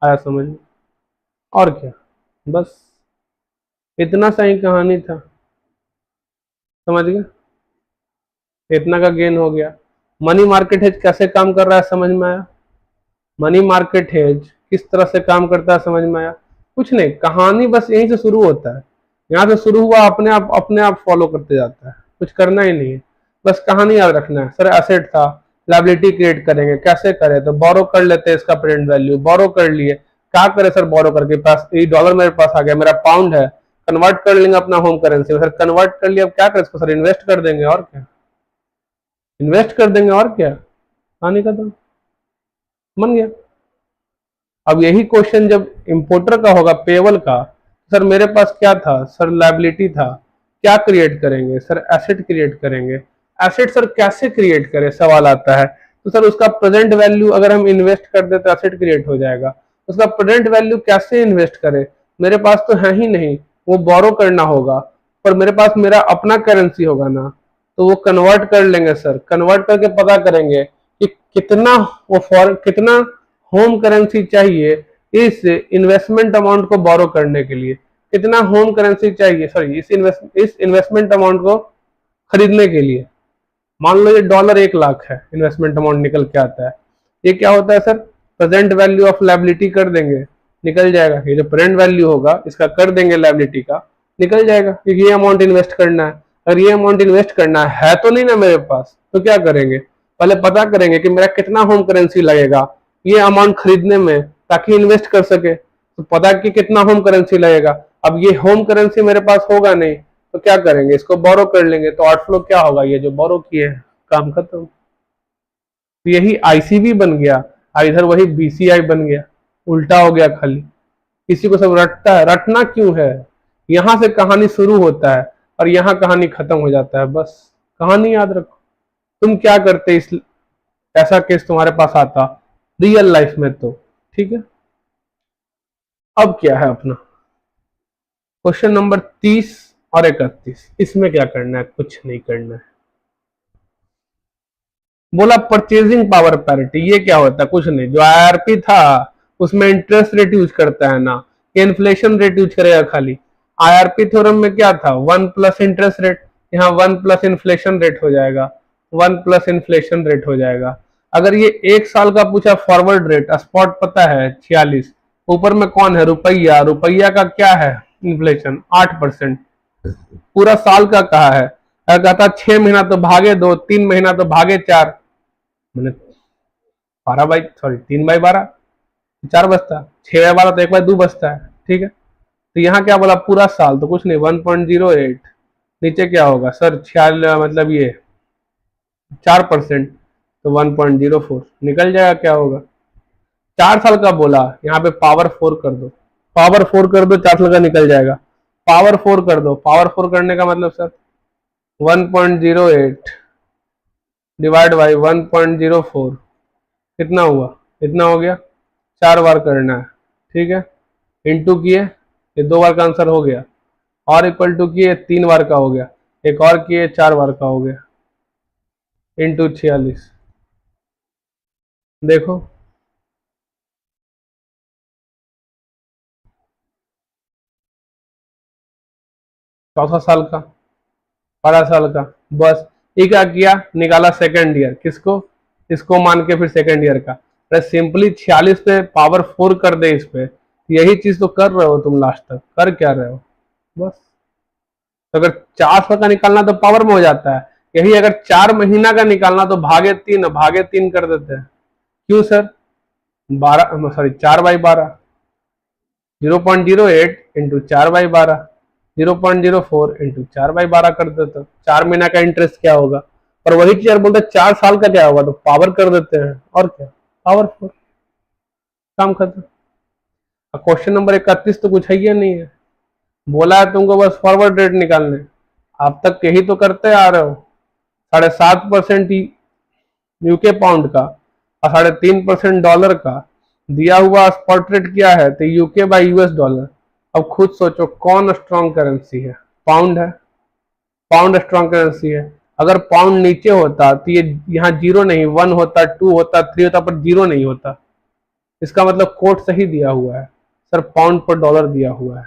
आया समझ में, और क्या, बस इतना सही कहानी था, समझ गए, इतना का गेन हो गया। मनी मार्केट हेज कैसे काम कर रहा है समझ में आया, मनी मार्केट हेज किस तरह से काम करता है समझ में आया, कुछ नहीं, कहानी बस यहीं से शुरू होता है, यहाँ से शुरू हुआ अपने आप फॉलो करते जाता है, कुछ करना ही नहीं है, बस कहानी याद रखना है। सर एसेट था, लायबिलिटी क्रिएट करेंगे, कैसे करें, तो बोरो कर लेते हैं, इसका प्रेजेंट वैल्यू बोरो कर लिए, क्या करें सर, बोरो करके पास ये डॉलर मेरे पास आ गया, मेरा पाउंड है, कन्वर्ट कर लेंगे अपना होम करेंसी में, सर कन्वर्ट कर लिया, अब क्या करें इसको सर, इन्वेस्ट कर देंगे, और क्या, इन्वेस्ट कर देंगे, और क्या, कहानी खत्म, बन गया। अब यही क्वेश्चन जब इंपोर्टर का होगा पेबल का, सर मेरे पास क्या था सर, लायबिलिटी था, क्या क्रिएट करेंगे सर? एसेट क्रिएट करेंगे। एसेट सर कैसे क्रिएट करें, सवाल आता है। तो सर उसका प्रेजेंट वैल्यू अगर हम इन्वेस्ट कर दे तो एसेट क्रिएट हो जाएगा। उसका प्रेजेंट वैल्यू कैसे इन्वेस्ट करें? मेरे पास तो है ही नहीं, वो बोरो करना होगा, पर मेरे पास मेरा अपना करेंसी होगा ना, तो वो कन्वर्ट कर लेंगे सर। कन्वर्ट करके पता करेंगे कि कितना कितना होम करेंसी चाहिए इस इन्वेस्टमेंट अमाउंट को बोरो करने के लिए, कितना होम करेंसी चाहिए, सॉरी इस इन्वेस्टमेंट अमाउंट को खरीदने के लिए। मान लो ये डॉलर 1 लाख है, इन्वेस्टमेंट अमाउंट निकल के आता है। ये क्या होता है sir? Present value of liability कर देंगे, निकल जाएगा। ये जो प्रेजेंट वैल्यू होगा इसका कर देंगे लायबिलिटी का, निकल जाएगा, क्योंकि ये अमाउंट इन्वेस्ट करना है। अगर ये अमाउंट इन्वेस्ट करना है तो नहीं ना मेरे पास, तो क्या करेंगे? पहले पता करेंगे कि मेरा कितना होम करेंसी लगेगा ये अमाउंट खरीदने में, ताकि इन्वेस्ट कर सके। तो पता कि कितना होम करेंसी लगेगा। अब ये होम करेंसी मेरे पास होगा नहीं, तो क्या करेंगे? इसको बोरो कर लेंगे। तो आउटफ्लो क्या होगा? ये जो बोरो किए, काम खत्म। तो यही आईसीबी बन गया और इधर वही बीसीआई बन गया, उल्टा हो गया खाली। किसी को सब रटता है, रटना क्यों है? यहां से कहानी शुरू होता है और यहाँ कहानी खत्म हो जाता है। बस कहानी याद रखो। तुम क्या करते इस ऐसा केस तुम्हारे पास आता रियल लाइफ में तो, ठीक है। अब क्या है अपना क्वेश्चन नंबर 30 और 31। इसमें क्या करना है? कुछ नहीं करना है। बोला परचेजिंग पावर पैरिटी, ये क्या होता है? कुछ नहीं। जो आईआरपी था उसमें इंटरेस्ट रेट यूज करता है ना, कि इन्फ्लेशन रेट यूज करेगा खाली। आईआरपी थ्योरम में क्या था? 1 प्लस इंटरेस्ट रेट, यहाँ 1 प्लस इन्फ्लेशन रेट हो जाएगा, 1 प्लस इन्फ्लेशन रेट हो जाएगा। अगर ये 1 साल का पूछा फॉरवर्ड रेट, स्पॉट पता है 46, ऊपर में कौन है? रुपया। रुपया का क्या है? इन्फ्लेशन 8%। पूरा साल का कहा है। अगर कहता 6 महीना तो भागे 2, 3 महीना तो भागे 4, मैंने 3/12, 4 बचता, 6/12 तो 1/2 बचता है, ठीक है। तो यहाँ क्या बोला? पूरा साल, तो कुछ नहीं, 1.08। नीचे क्या होगा सर? 46, मतलब ये 4%, तो 1.04 निकल जाएगा। क्या होगा? 4 साल का बोला, यहाँ पे पावर 4 कर दो, पावर 4 कर दो, 4 साल का निकल जाएगा। पावर 4 कर दो, पावर 4 करने का मतलब सर 1.08 डिवाइड बाई 1.04, कितना हुआ? इतना हो गया। 4 बार करना है, ठीक है। इंटू किए, ये 2 बार का आंसर हो गया, और इक्वल टू किए 3 बार का हो गया, एक और किए 4 बार का हो गया, इंटू 46। देखो चौथा साल का, 12 साल का, बस ये क्या किया? निकाला सेकेंड ईयर। किसको? इसको मान के फिर सेकेंड ईयर का। अरे सिंपली 46 पे पावर 4 कर दे इस पे, यही चीज तो कर रहे हो तुम। लास्ट तक कर क्या रहे हो? बस। तो अगर 4 साल का निकालना तो पावर में हो जाता है, यही अगर 4 महीना का निकालना तो भागे तीन कर देते हैं। क्यों सर? 12, सॉरी 4/12, 0.08 इंटू 4/12, 0.04 इंटू 4/12 कर देते। 4 महीना का इंटरेस्ट क्या होगा? और वही चीज बोलते 4 साल का क्या होगा, तो पावर कर देते हैं, और क्या, पावर 4, काम खत्म। क्वेश्चन नंबर 31 तो कुछ है ही नहीं है। बोला है तुमको बस फॉरवर्ड रेट निकालने, आप तक यही तो करते आ रहे हो। 7.5% यूके पाउंड का और 3.5% डॉलर का दिया हुआ स्पॉट रेट क्या है? तो यूके बाई यूएस डॉलर। अब खुद सोचो कौन स्ट्रॉन्ग करेंसी है? पाउंड है। पाउंड स्ट्रॉन्ग करेंसी है। अगर पाउंड नीचे होता तो ये यहाँ 0 नहीं, 1 होता, 2 होता, 3 होता, पर 0 नहीं होता। इसका मतलब कोड सही दिया हुआ है सर, पाउंड पर डॉलर दिया हुआ है।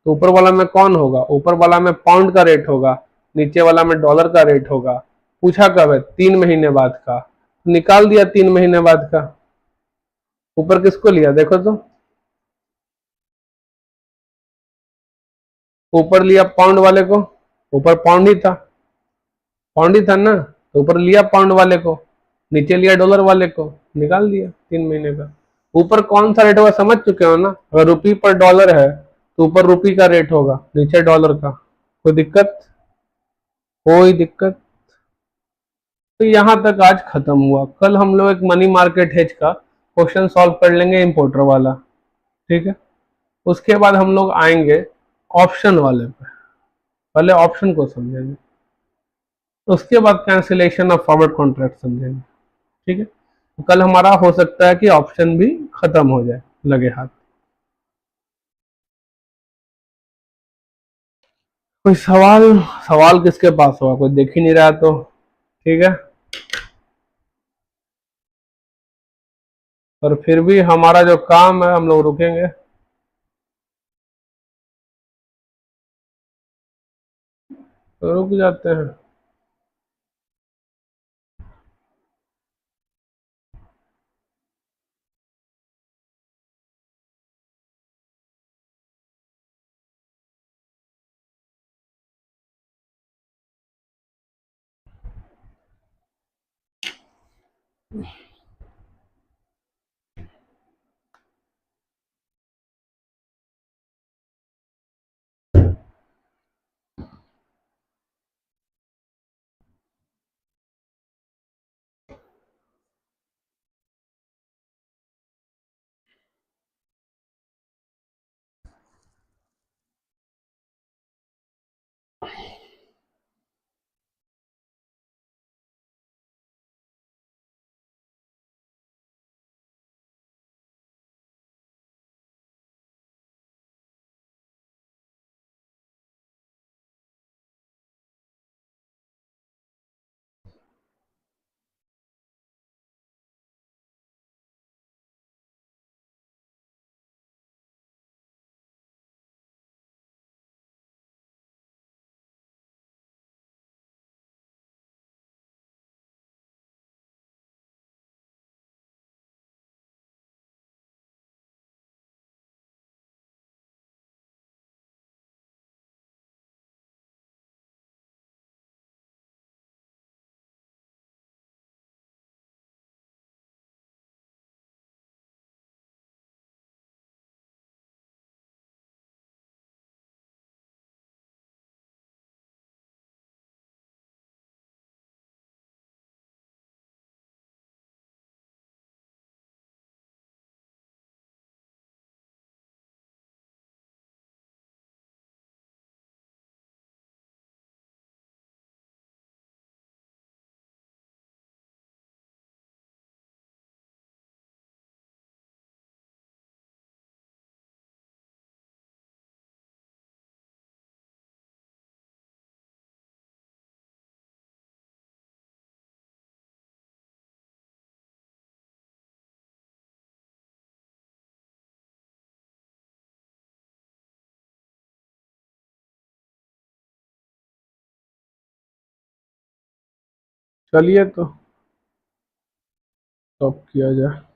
तो ऊपर वाला में कौन होगा? ऊपर वाला में पाउंड का रेट होगा, नीचे वाला में डॉलर का रेट होगा। पूछा कब है? 3 महीने बाद का, निकाल दिया 3 महीने बाद का। ऊपर किसको लिया देखो तो, ऊपर लिया पाउंड वाले को, ऊपर पाउंड ही था, पाउंड ही था ना, तो ऊपर लिया पाउंड वाले को, नीचे लिया डॉलर वाले को, निकाल दिया 3 महीने का। ऊपर कौन सा रेट होगा समझ चुके हो ना? अगर रुपी पर डॉलर है तो ऊपर रुपी का रेट होगा, नीचे डॉलर का। कोई दिक्कत? कोई दिक्कत? तो यहां तक आज खत्म हुआ। कल हम लोग एक मनी मार्केट हेज का क्वेश्चन सॉल्व कर लेंगे, इंपोर्टर वाला, ठीक है। उसके बाद हम लोग आएंगे ऑप्शन वाले पे। पहले ऑप्शन को समझेंगे, उसके बाद कैंसिलेशन ऑफ फॉरवर्ड कॉन्ट्रैक्ट समझेंगे। ठीक है, तो कल हमारा हो सकता है कि ऑप्शन भी खत्म हो जाए लगे हाथ। कोई सवाल? सवाल किसके पास होगा, कोई देख ही नहीं रहा तो ठीक है। पर फिर भी हमारा जो काम है हम लोग रुकेंगे। तो रुक जाते हैं। चलिए तो अब किया जाए।